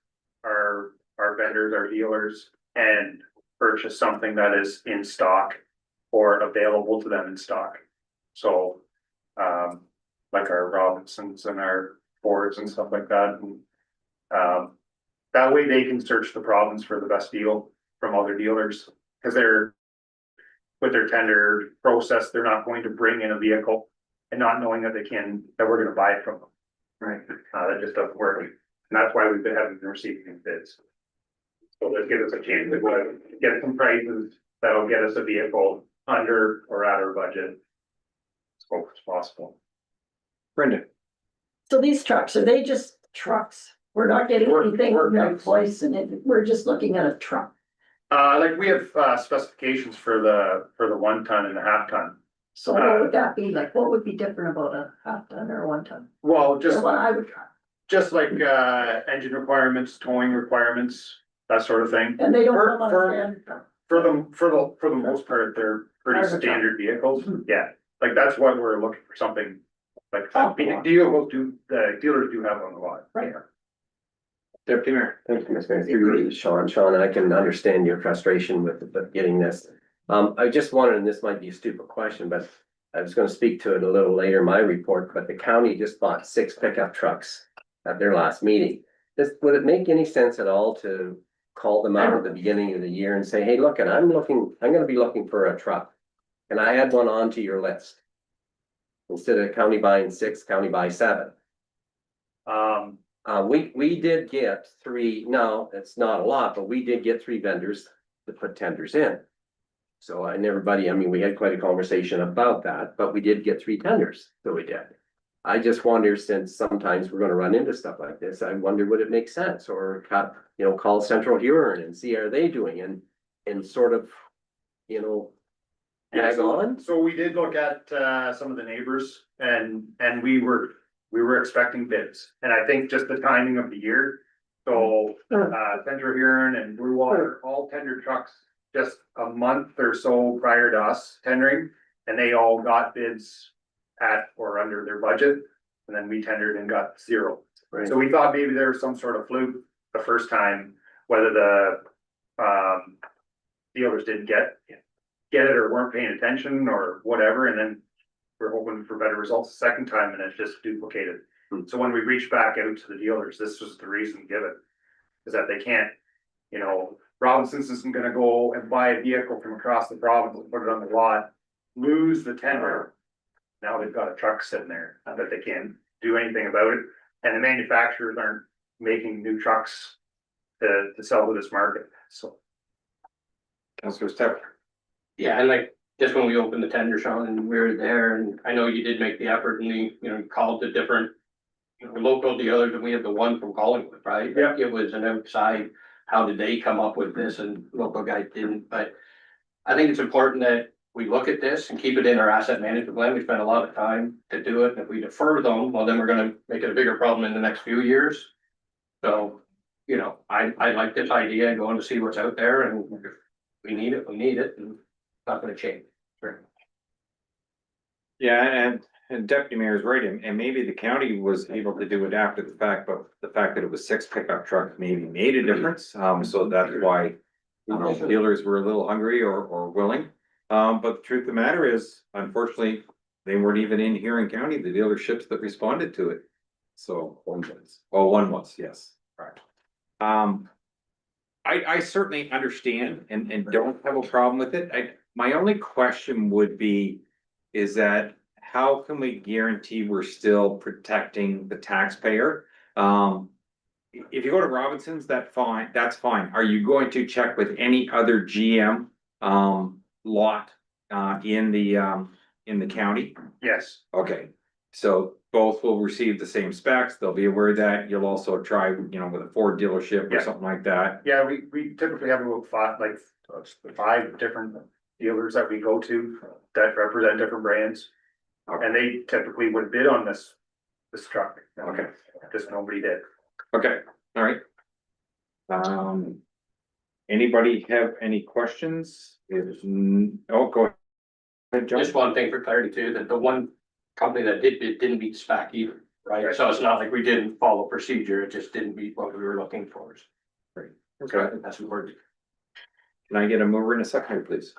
vendors, our dealers, and purchase something that is in stock or available to them in stock. So, like our Robinsons and our Fords and stuff like that. And, that way they can search the province for the best deal from other dealers, because with their tender process, they're not going to bring in a vehicle and not knowing that we're gonna buy it from them. Right. That just doesn't work. And that's why we've been having to receive these bids. So let's give us a chance to get some prices that'll get us a vehicle under or at our budget. As close as possible. Brenda. So these trucks, are they just trucks? We're not getting anything replaced in it, we're just looking at a truck. Like we have specifications for the 1 ton and a half ton. So what would that be like? What would be different about a half ton or a 1 ton? Well, That's what I would try. just like engine requirements, towing requirements, that sort of thing. And they don't For- come on for- a standard truck. For the most part, they're pretty Private truck. standard vehicles. Yeah, like that's what we're looking for, something like Oh, the dealers do have on the lot. Right. Deputy Mayor. Thank you, Mr. Mayor. Through you, Sean, I can understand your frustration with getting this. I just wanted, and this might be a stupid question, but I was gonna speak to it a little later in my report, but the county just bought 6 pickup trucks at their last meeting. Would it make any sense at all to call them out at the beginning of the year and say, hey, look, and I'm gonna be looking for a truck. Can I add one onto your list? Instead of county buying 6, county buy 7. We did get 3, no, it's not a lot, but we did get 3 vendors to put tenders in. So, and everybody, I mean, we had quite a conversation about that, but we did get 3 tenders, so we did. I just wonder, since sometimes we're gonna run into stuff like this, I wonder would it make sense, or call Central Huron and see how they doing and sort of, tag on. So we did look at some of the neighbors and we were expecting bids. And I think just the timing of the year, So, Central Huron and Blue Water all tendered trucks just a month or so prior to us tendering. And they all got bids at or under their budget. And then we tendered and got zero. Right. So we thought maybe there was some sort of fluke the first time, whether the dealers didn't get it or weren't paying attention or whatever, and then we're hoping for better results the second time and it's just duplicated. So when we reached back out to the dealers, this was the reason given, is that they can't, you know, Robinson's isn't gonna go and buy a vehicle from across the province and put it on the lot, lose the tender. Now they've got a truck sitting there that they can't do anything about it, and the manufacturers aren't making new trucks to sell to this market, so. Councillor Step. Yeah, and like, just when we opened the tender, Sean, and we were there, and I know you did make the effort and you called the different. Local dealers, and we have the one from Collingwood, right? Yeah. It was an outside, how did they come up with this, and local guy didn't, but. I think it's important that we look at this and keep it in our asset management plan. We spend a lot of time to do it, and if we defer them, well, then we're gonna make it a bigger problem in the next few years. So, I like this idea and going to see what's out there, and if we need it, we need it, and it's not gonna change. Sure. Yeah, and Deputy Mayor's right, and maybe the county was able to do it after the fact, but the fact that it was 6 pickup trucks maybe made a difference, so that's why. Dealers were a little hungry or willing, but the truth of the matter is, unfortunately, they weren't even in Huron County, the dealerships that responded to it. So, one was, yes, correct. I certainly understand and don't have a problem with it. My only question would be, is that how can we guarantee we're still protecting the taxpayer? If you go to Robinson's, that's fine. Are you going to check with any other GM lot in the county? Yes. Okay, so both will receive the same specs. They'll be aware of that. You'll also try, with a Ford dealership or Yeah. something like that. Yeah, we typically have about five different dealers that we go to that represent different brands. And they typically would bid on this truck. Okay. Just nobody did. Okay, all right. Anybody have any questions? Go ahead, John. Just one thing for clarity too, that the one company that did bid didn't meet spec either, right? So it's not like we didn't follow procedure, it just didn't meet what we were looking for. Great. So I think that's important. Can I get a mover and a seconder, please?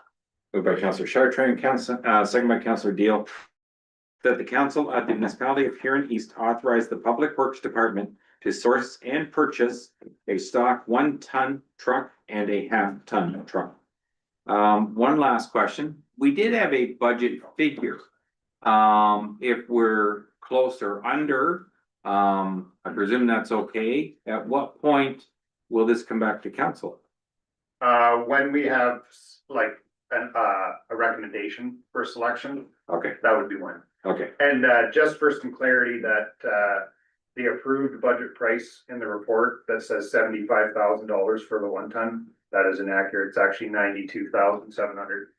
Moved by Councillor Chartrand, second by Councillor Deal. That the council at the municipality of Huron East authorize the Public Works Department to source and purchase a stock 1 ton truck and a half-ton truck. One last question. We did have a budget figure. If we're close or under, I presume that's okay. At what point will this come back to council? When we have a recommendation for selection, Okay, that would be when. okay, And just for some clarity, that the approved budget price in the report that says $75,000 for the 1 ton, that is inaccurate. It's actually 92,700.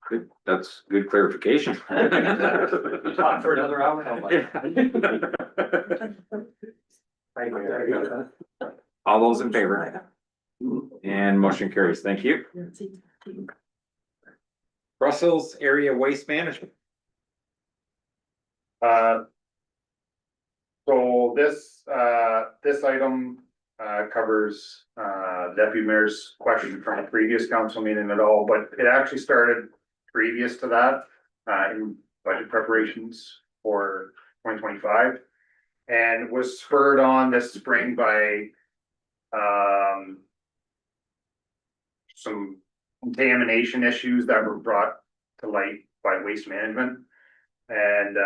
good. That's good clarification. Talk for another hour. All those in favor? And motion carries. Thank you. Brussels Area Waste Management. So this item covers Deputy Mayor's question from a previous council meeting at all, but it actually started previous to that in budget preparations for 2025, and was spurred on this spring by some contamination issues that were brought to light by Waste Management. And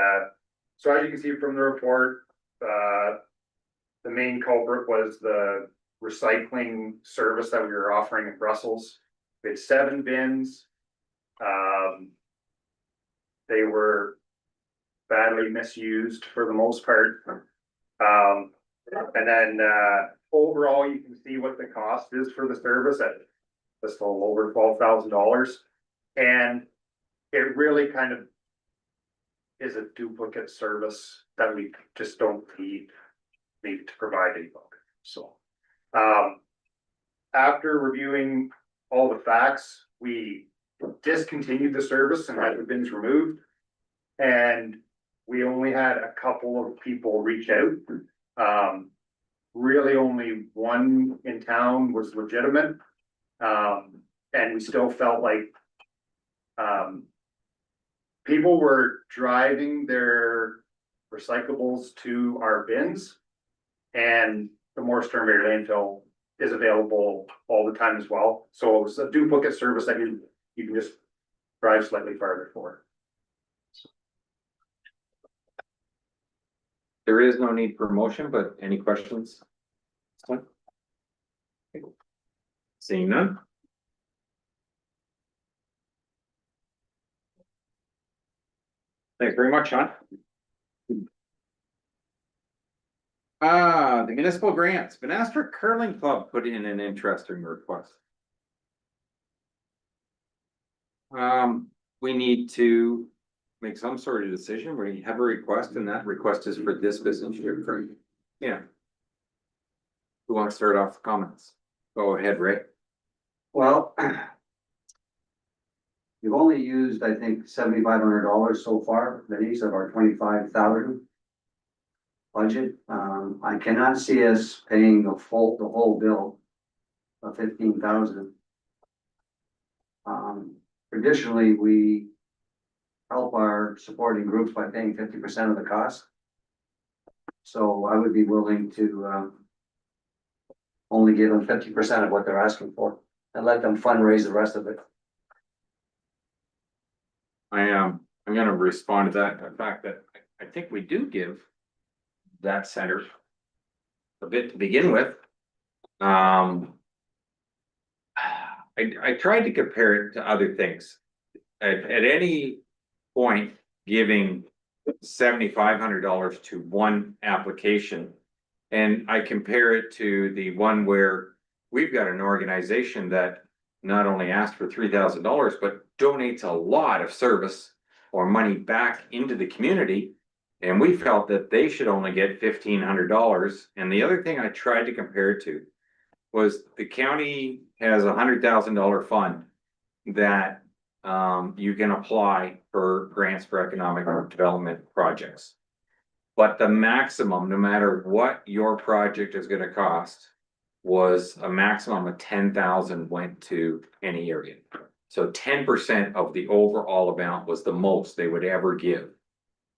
so as you can see from the report, the main culprit was the recycling service that we were offering in Brussels. We had 7 bins. They were badly misused for the most part. And then overall, you can see what the cost is for the service at just a little over $12,000. And it really kind of is a duplicate service that we just don't need to provide any longer. so. After reviewing all the facts, we discontinued the service and had the bins removed. And we only had a couple of people reach out. Really only one in town was legitimate. And we still felt like people were driving their recyclables to our bins. And the Morris Turnberry landfill is available all the time as well. So it's a duplicate service that you can just drive slightly farther for. There is no need for a motion, but any questions? Seeing none? Thanks very much, Sean. The municipal grants, Vanastra Curling Club put in an interesting request. We need to make some sort of decision. We have a request and that request is for this business year, correct? Yeah. Who wants to start off the comments? Go ahead, Ray. Well, we've only used, I think, $7,500 so far, Denise, of our 25,000 budget. I cannot see us paying the whole bill of 15,000. Traditionally, we help our supporting groups by paying 50% of the cost. So I would be willing to only give them 50% of what they're asking for and let them fundraise the rest of it. I'm gonna respond to that, the fact that I think we do give that center a bit to begin with. I tried to compare it to other things. At any point, giving $7,500 to one application. And I compare it to the one where we've got an organization that not only asked for $3,000, but donates a lot of service or money back into the community. And we felt that they should only get $1,500. And the other thing I tried to compare it to was the county has $100,000 fund that you can apply for grants for economic development projects. But the maximum, no matter what your project is gonna cost, was a maximum of 10,000 went to any area. So 10% of the overall amount was the most they would ever give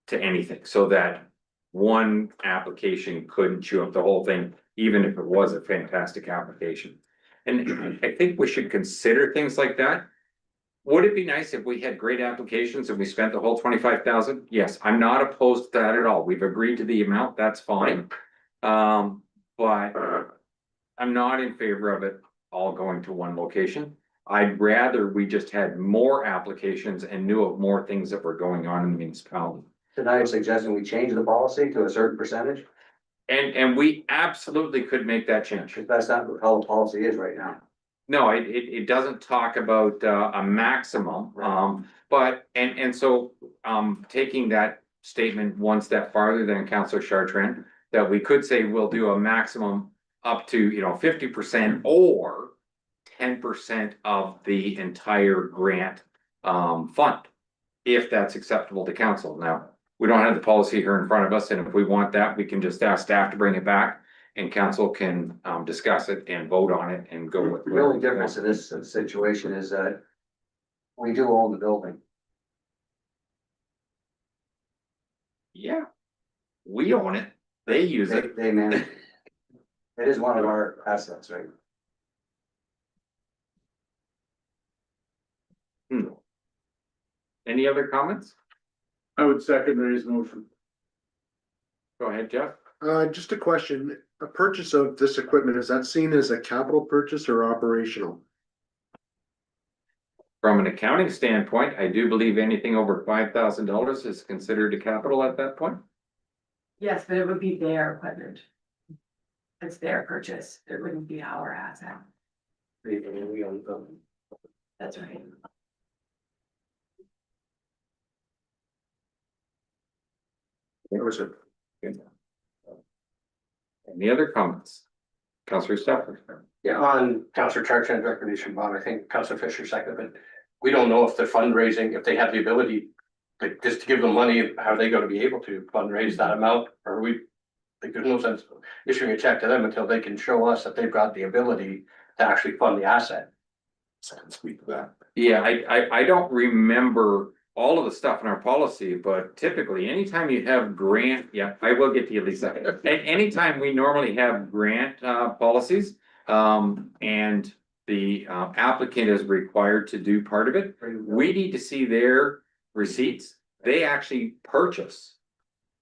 to anything, so that one application couldn't chew up the whole thing, even if it was a fantastic application. And I think we should consider things like that. Would it be nice if we had great applications and we spent the whole 25,000? Yes, I'm not opposed to that at all. We've agreed to the amount, that's fine. But I'm not in favor of it all going to one location. I'd rather we just had more applications and knew of more things that were going on in the municipality. Tonight, you're suggesting we change the policy to a certain percentage? And we absolutely could make that change. That's not how the policy is right now. No, it doesn't talk about a maximum, but, so, taking that statement one step farther than Councillor Chartrand, that we could say we'll do a maximum up to, 50% or 10% of the entire grant, fund, if that's acceptable to council. Now, we don't have the policy here in front of us, and if we want that, we can just ask staff to bring it back. And council can discuss it and vote on it and go with. The only difference in this situation is that we do own the building. Yeah, we own it. They use it. They manage it. It is one of our assets, right? Any other comments? I would second Ray's motion. Go ahead, Jeff. Just a question, a purchase of this equipment, is that seen as a capital purchase or operational? From an accounting standpoint, I do believe anything over $5,000 is considered a capital at that point. Yes, but it would be their equipment. It's their purchase, it wouldn't be our asset. We own the building. That's right. That was it. Any other comments? Counselor Stefan. Yeah, on Councillor Chartrand's recommendation, Bob, I think Councillor Fisher seconded, but we don't know if they're fundraising, if they have the ability. Like, just to give them money, how are they gonna be able to fundraise that amount, or like, there's no sense issuing a check to them until they can show us that they've got the ability to actually fund the asset. So I can speak to that. Yeah, I don't remember all of the stuff in our policy, but typically, anytime you have grant, yeah, I will get to you, Lisa. Anytime we normally have grant policies, and the applicant is required to do part of it, we need to see their receipts. They actually purchase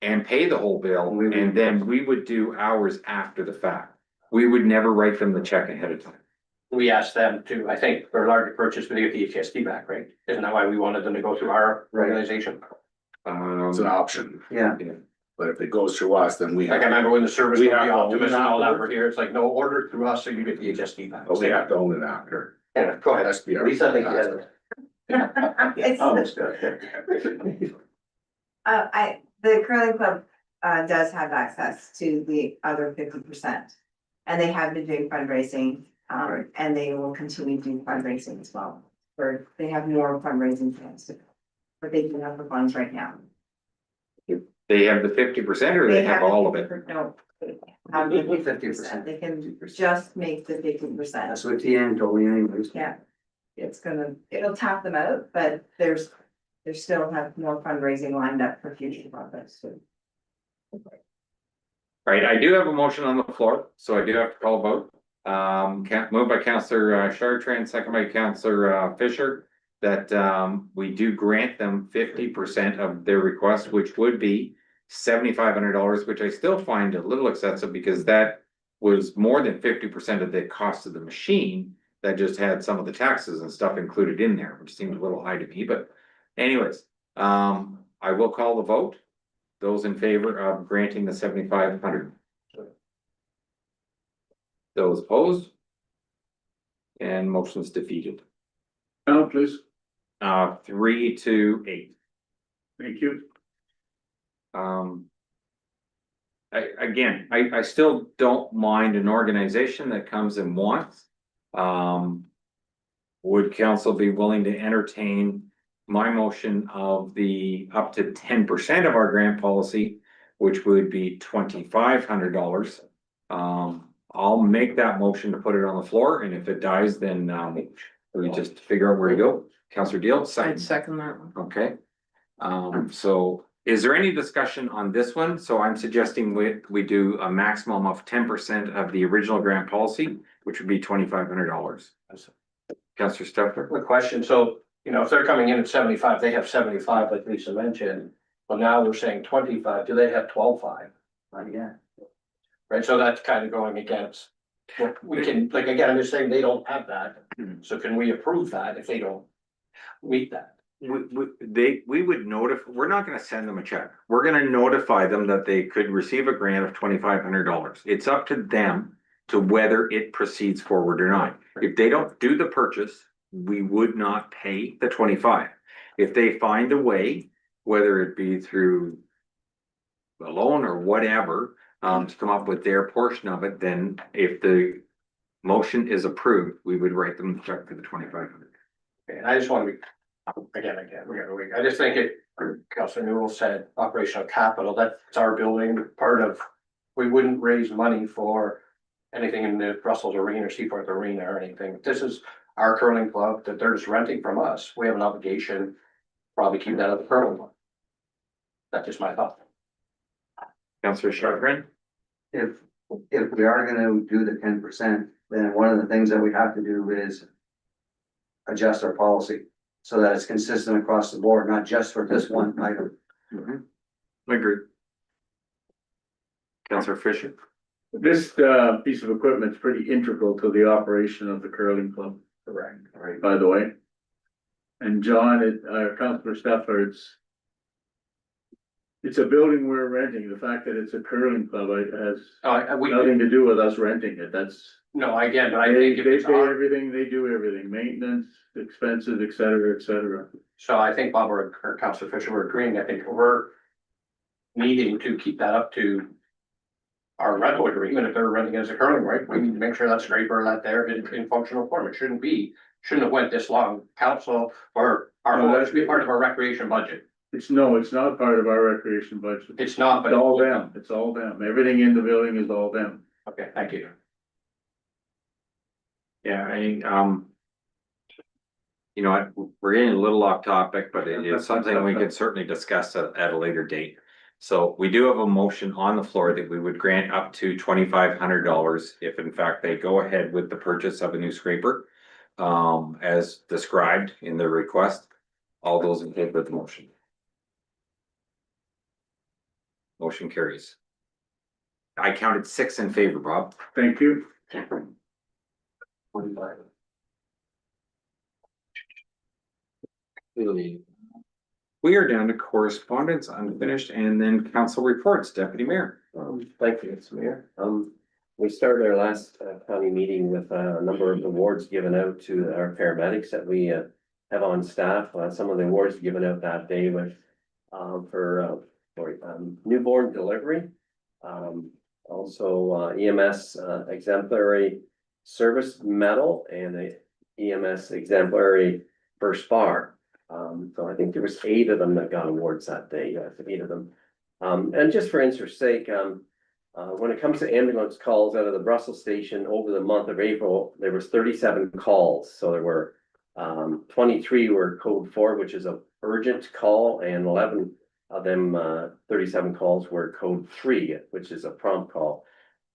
and pay the whole bill, and then we would do ours after the fact. We would never write them the check ahead of time. We asked them to, I think, for a larger purchase, we get the HST back, right? Isn't that why we wanted them to go through our organization? It's an option, Yeah. but if it goes through us, then we Like I have, remember when the service, We the have to own Optimus it and all that afterwards? were here, it's like, no, order it through us, so you get the HST back. but we have to own it after. Yeah, go ahead. That's be our. Lisa, I think you had it. Almost good. The curling club, does have access to the other 50%. And they have been doing fundraising, and they will continue to do fundraising as well. Or they have more fundraising plans to, but they do have the funds right now. They have the 50% or they have all of it? No. They have the 50%. 50%, they can just make the 50%. That's what Tian told me anyways. Yeah, it'll tap them out, but they still have more fundraising lined up for future projects too. Right, I do have a motion on the floor, so I do have to call a vote. Moved by Councillor Chartrand, second by Councillor Fisher. That we do grant them 50% of their request, which would be $7,500, which I still find a little excessive because that was more than 50% of the cost of the machine. That just had some of the taxes and stuff included in there, which seems a little high to me, but anyways, I will call the vote. Those in favor of granting the 7,500. Those opposed? And motion's defeated. Now, please, 3-8. thank you. I still don't mind an organization that comes and wants. Would council be willing to entertain my motion of the up to 10% of our grant policy, which would be $2,500? I'll make that motion to put it on the floor, and if it dies, then we just figure out where to go. Councillor Deal, I'd second. second that one. Okay. So is there any discussion on this one? So I'm suggesting we do a maximum of 10% of the original grant policy, which would be $2,500. Councillor Steffer? Quick question, so, you know, if they're coming in at 75, they have 75, like Lisa mentioned. Well, now we're saying 25, do they have 12.5? Yeah. Right, so that's kind of going against what we can, like, again, I'm just saying they don't have that. So can we approve that if they don't meet that? We would notify, we're not gonna send them a check. We're gonna notify them that they could receive a grant of $2,500. It's up to them to whether it proceeds forward or not. If they don't do the purchase, we would not pay the 25. If they find a way, whether it be through a loan or whatever, to come up with their portion of it, then if the motion is approved, we would write them the check for the 2,500. And I just want to be, again, we got a week, I just think it, Councilor Newell said, operational capital, that's our building, part of, we wouldn't raise money for anything in the Brussels Arena or Seaforth Arena or anything. This is our curling club that they're just renting from us. We have an obligation, probably keep that at the curling club. That's just my thought. Councillor Chartrand? If we are gonna do the 10%, then one of the things that we have to do is adjust our policy so that it's consistent across the board, not just for this one item. Agree. Councillor Fisher? This piece of equipment is pretty integral to the operation of the curling club. Correct. Right. By the way. And John, Councillor Steffer, it's a building we're renting. The fact that it's a curling club has nothing to do with us renting it. That's. No, again, but I They think if pay it's our, everything, they do everything, maintenance, expenses, et cetera, et cetera. so I think Bob or Councilor Fisher were agreeing, I think we're needing to keep that up to our rental agreement, if they're renting as a curling rink, we need to make sure that scraper that there in functional form. It shouldn't have went this long. Council or our, No, that should be part of our recreation budget. It's not part of our recreation budget. It's not, but. It's all them, it's all them. Everything in the building is all them. Okay, thank you. Yeah, you know, we're getting a little off topic, but it is something we can certainly discuss at a later date. So we do have a motion on the floor that we would grant up to $2,500 if in fact they go ahead with the purchase of a new scraper. As described in the request. All those in favor of the motion? Motion carries. I counted 6 in favor, Bob. Thank you. We are down to correspondence unfinished and then council reports, Deputy Mayor. Thank you, Mr. Mayor. We started our last county meeting with a number of awards given out to our paramedics that we have on staff. Some of the awards given out that day was for newborn delivery. Also EMS exemplary service medal and a EMS exemplary first bar. So I think there was 8 of them that got awards that day, 8 of them. And just for interest's sake, when it comes to ambulance calls out of the Brussels station over the month of April, there was 37 calls. So there were 23 were code 4, which is a urgent call, and 11 of them 37 calls were code 3, which is a prompt call.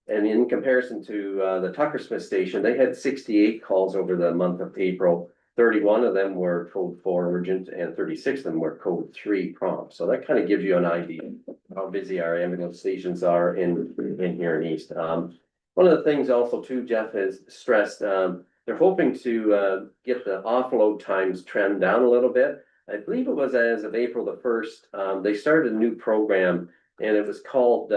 And in comparison to the Tuckersmith station, they had 68 calls over the month of April. 31 of them were code 4 urgent and 36 of them were code 3 prompt. So that kind of gives you an idea how busy our ambulance stations are in here in East. One of the things also too, Jeff has stressed, they're hoping to get the offload times trend down a little bit. I believe it was as of April the 1st, they started a new program and it was called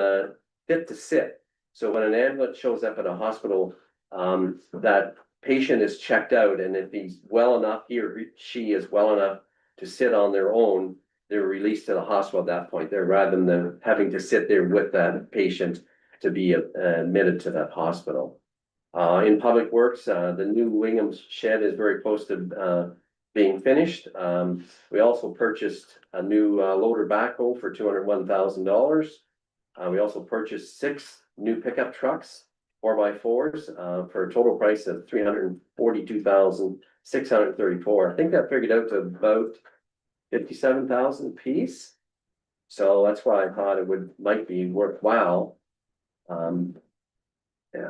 Fit to Sit. So when an ambulance shows up at a hospital, that patient is checked out, and if he's well enough, he or she is well enough to sit on their own, they're released to the hospital at that point. They're rather than having to sit there with that patient to be admitted to that hospital. In public works, the new Wingham's shed is very close to being finished. We also purchased a new loader backhoe for $201,000. We also purchased 6 new pickup trucks, 4x4s, for a total price of $342,634. I think that figured out to about $57,000 a piece. So that's why I thought it might be worthwhile.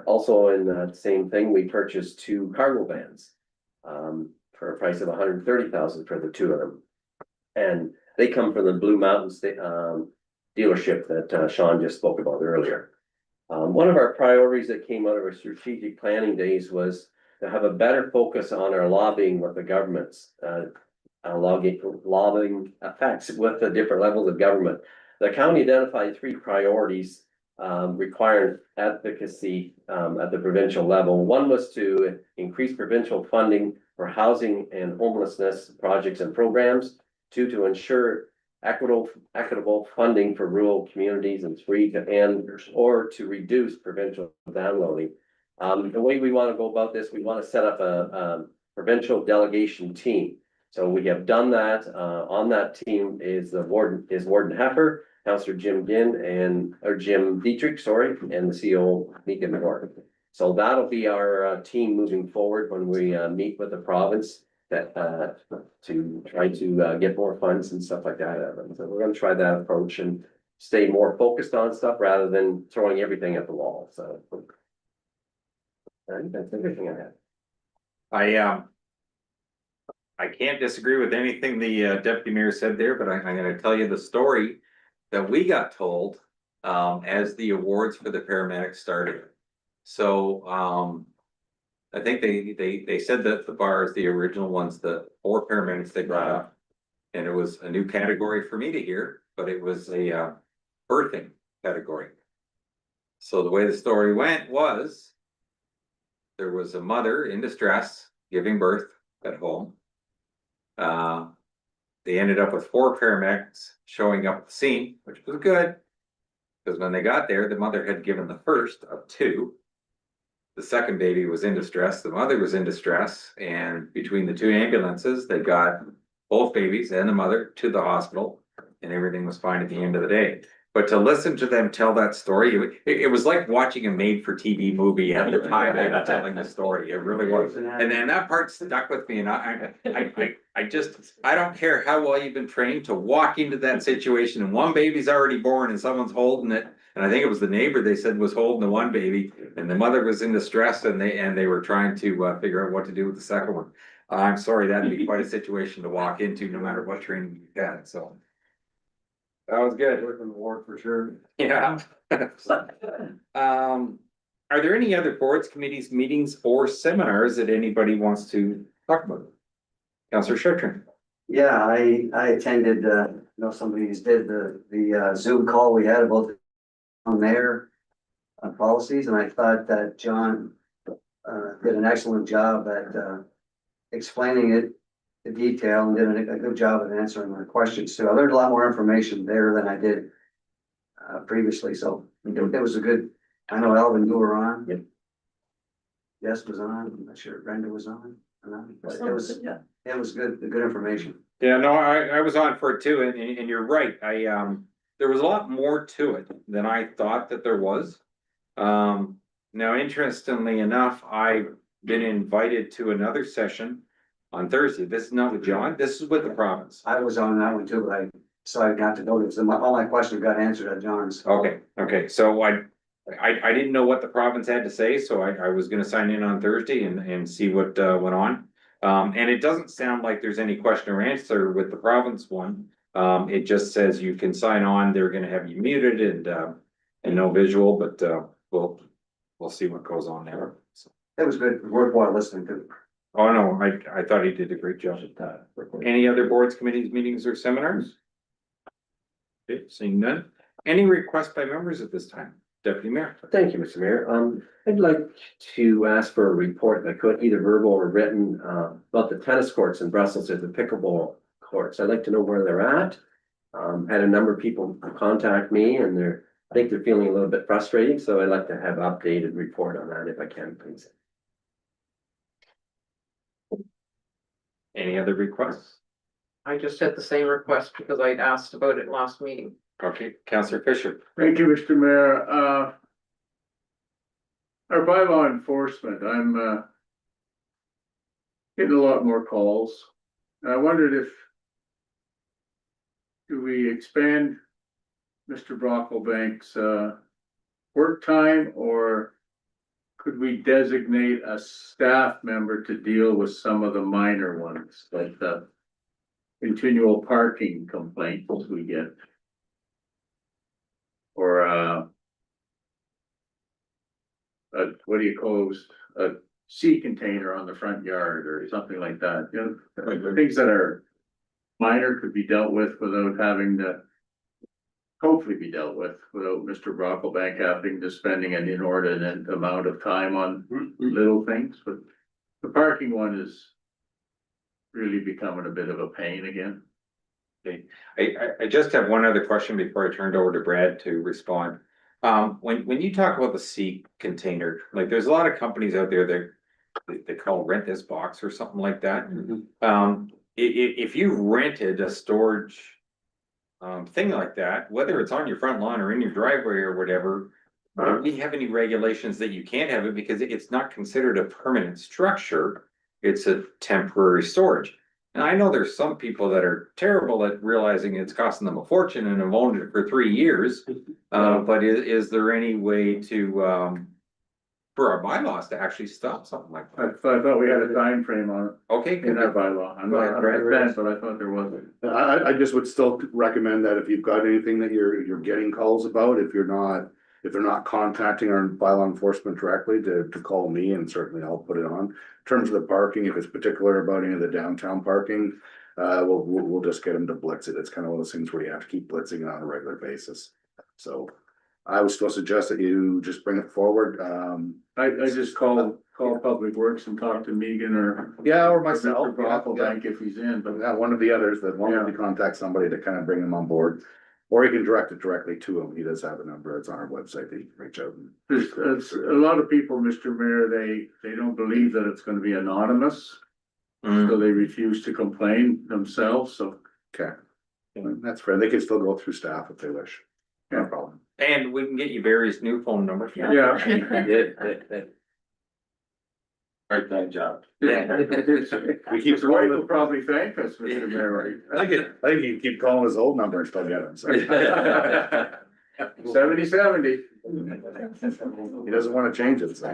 Also in that same thing, we purchased 2 cargo vans for a price of $130,000 for the 2 of them. And they come from the Blue Mountain dealership that Sean just spoke about earlier. One of our priorities that came out of our strategic planning days was to have a better focus on our lobbying with the governments, lobbying effects with the different levels of government. The county identified 3 priorities requiring advocacy at the provincial level. One was to increase provincial funding for housing and homelessness projects and programs. 2, to ensure equitable funding for rural communities, and 3, to end or to reduce provincial downloading. The way we want to go about this, we want to set up a provincial delegation team. So we have done that. On that team is Warden Heffer, Councillor Jim Dietrich, and the CO Mika Moore. So that'll be our team moving forward when we meet with the province that to try to get more funds and stuff like that. So we're going to try that approach and stay more focused on stuff rather than throwing everything at the wall. So I think that's everything I had. I can't disagree with anything the deputy mayor said there, but I'm going to tell you the story that we got told as the awards for the paramedics started. So I think they said that the bars, the original ones, the 4 paramedics they brought up, and it was a new category for me to hear, but it was a birthing category. So the way the story went was there was a mother in distress giving birth at home. They ended up with 4 paramedics showing up at the scene, which was good. Because when they got there, the mother had given the first of two. The second baby was in distress, the mother was in distress, and between the two ambulances, they got both babies and the mother to the hospital. And everything was fine at the end of the day. But to listen to them tell that story, it was like watching a made-for-TV movie at the time they were telling the story. It really was. And then that part stuck with me, and I just, I don't care how well you've been trained to walk into that situation, and one baby's already born and someone's holding it. And I think it was the neighbor they said was holding the one baby, and the mother was in distress, and they were trying to figure out what to do with the second one. I'm sorry, that'd be quite a situation to walk into, no matter what training you had, so. That was good. Working the ward for sure. Yeah. Are there any other boards, committees, meetings, or seminars that anybody wants to talk about? Counselor Shertrin. Yeah, I attended, know somebody did the Zoom call we had about the mayor policies, and I thought that John did an excellent job at explaining it in detail, and did a good job of answering my questions too. I learned a lot more information there than I did previously, so it was a good, I know Alvin, you were on. Yep. Jess was on, I'm not sure if Brenda was on. But it was good information. Yeah, no, I was on for it too, and you're right, there was a lot more to it than I thought that there was. Now, interestingly enough, I've been invited to another session on Thursday. This is not with John, this is with the province. I was on that one too, but I got to go to, all my questions got answered at John's. Okay, so I didn't know what the province had to say, so I was gonna sign in on Thursday and see what went on. And it doesn't sound like there's any question or answer with the province one. It just says you can sign on, they're gonna have you muted and no visual, but we'll see what goes on there. So. It was good, worthwhile listening to. Oh, no, I thought he did a great job at that. Any other boards, committees, meetings, or seminars? Okay, seeing none. Any requests by members at this time? Deputy Mayor. Thank you, Mr. Mayor. I'd like to ask for a report, if I could, either verbal or written, about the tennis courts in Brussels or the pickleball courts. I'd like to know where they're at. Had a number of people contact me, and I think they're feeling a little bit frustrated, so I'd like to have an updated report on that if I can, please. Any other requests? I just had the same request because I'd asked about it last meeting. Okay, Councillor Fisher. Thank you, Mr. Mayor. Our bylaw enforcement, I'm getting a lot more calls. And I wondered if do we expand Mr. Brocklebank's work time, or could we designate a staff member to deal with some of the minor ones, like the continual parking complaints we get? Or what do you call those, a sea container on the front yard or something like that, you know, like the things that are minor could be dealt with without having to. Hopefully be dealt with without Mr. Brocklebank having to spending an inordinate amount of time on little things, but the parking one is really becoming a bit of a pain again. Okay, I just have one other question before I turned over to Brad to respond. When you talk about the sea container, like there's a lot of companies out there that they call rent this box or something like that. If you rented a storage thing like that, whether it's on your front lawn or in your driveway or whatever, do we have any regulations that you can't have it because it's not considered a permanent structure? It's a temporary storage. And I know there's some people that are terrible at realizing it's costing them a fortune and have owned it for 3 years. But is there any way to, for our bylaws to actually stop something like I that? thought we had a time frame on it Okay, in our bylaw. I'm not 100%, but I thought there wasn't. I just would still recommend that if you've got anything that you're getting calls about, if they're not contacting our bylaw enforcement directly, to call me, and certainly I'll put it on. In terms of the parking, if it's particular about any of the downtown parking, we'll just get them to blitz it. It's kind of one of those things where you have to keep blitzing it on a regular basis. So I would still suggest that you just bring it forward. I just call Public Works and talk to Megan or. Or myself. Mr. Brocklebank if he's in, but One of the others that wanted to contact somebody to kind of bring them on board. Or you can direct it directly to him. He does have a number. It's on our website. That you can reach out. There's a lot of people, Mr. Mayor, they don't believe that it's gonna be anonymous. So they refuse to complain themselves, so. Okay. That's fair. They can still go through staff if they wish. No problem. And we can get you Barry's new phone number. Yeah. Part-time job. We keep His wife calling will it. probably thank us, Mr. Mayor. I think you keep calling his old number and still get him. So. 70. He doesn't want to change it. So.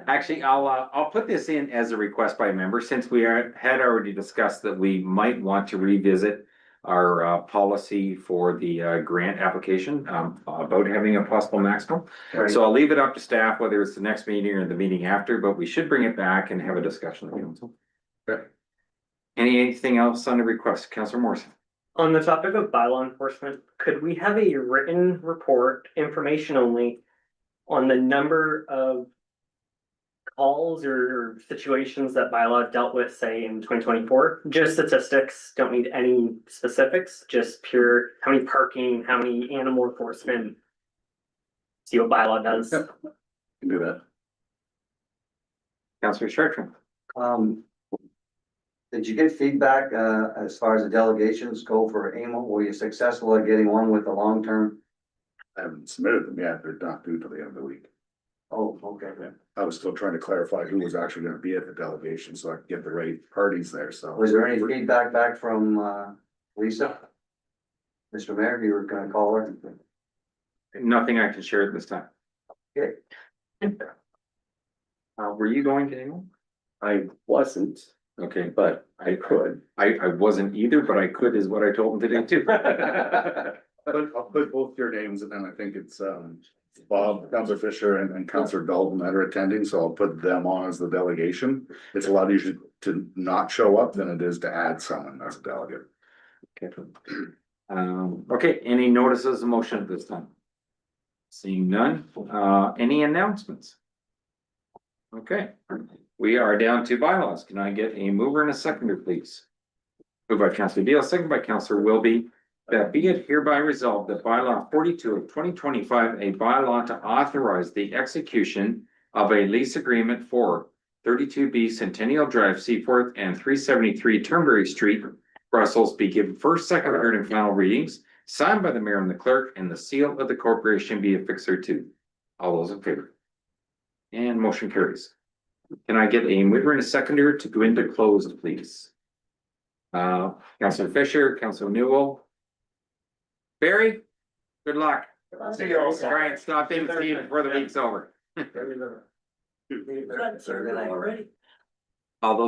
Actually, I'll put this in as a request by member, since we had already discussed that we might want to revisit our policy for the grant application, about having a possible maximum. So I'll leave it up to staff, whether it's the next meeting or the meeting after, but we should bring it back and have a discussion with council. Okay. Anything else on the request, Councillor Morrison? On the topic of bylaw enforcement, could we have a written report, information only, on the number of calls or situations that bylaw dealt with, say in 2024? Just statistics, don't need any specifics, just pure how many parking, how many animal enforcement. See what bylaw does. Yep. Can do that. Councillor Chartrand? Did you get feedback, as far as the delegations go for AMO? Were you successful at getting one with the long term? I haven't submitted them yet. They're not due till the end of the week. Oh, okay. I was still trying to clarify who was actually gonna be at the delegation so I could get the right parties there, so. Was there any feedback back from, Lisa? Mr. Mayor, you were gonna call her? Nothing I can share at this time. Okay. Were you going to anyone? I wasn't, Okay, but I could. I wasn't either, but I could is what I told him to do too. But I'll put both your names and then I think it's Bob, Councilor Fisher and Councilor Dalton that are attending, so I'll put them on as the delegation. It's a lot easier to not show up than it is to add someone as a delegate. Okay. Okay, any notices of motion at this time? Seeing none, any announcements? Okay, we are down to bylaws. Can I get a mover and a seconder, please? Moved by Councilor Beal, second by Councilor Wilby. That be it hereby resolved that bylaw 42 of 2025, a bylaw to authorize the execution of a lease agreement for 32B Centennial Drive, Seaforth, and 373 Turnberry Street, Brussels, be given first, second, third, and final readings, signed by the mayor and the clerk, and the seal of the corporation be affixed thereto. All those in favor? And motion carries. Can I get a mover and a seconder to go into closed, please? Councilor Fisher, Councilor Newell. Barry, good luck. See you all. Try and stop in and see you before the week's over. All those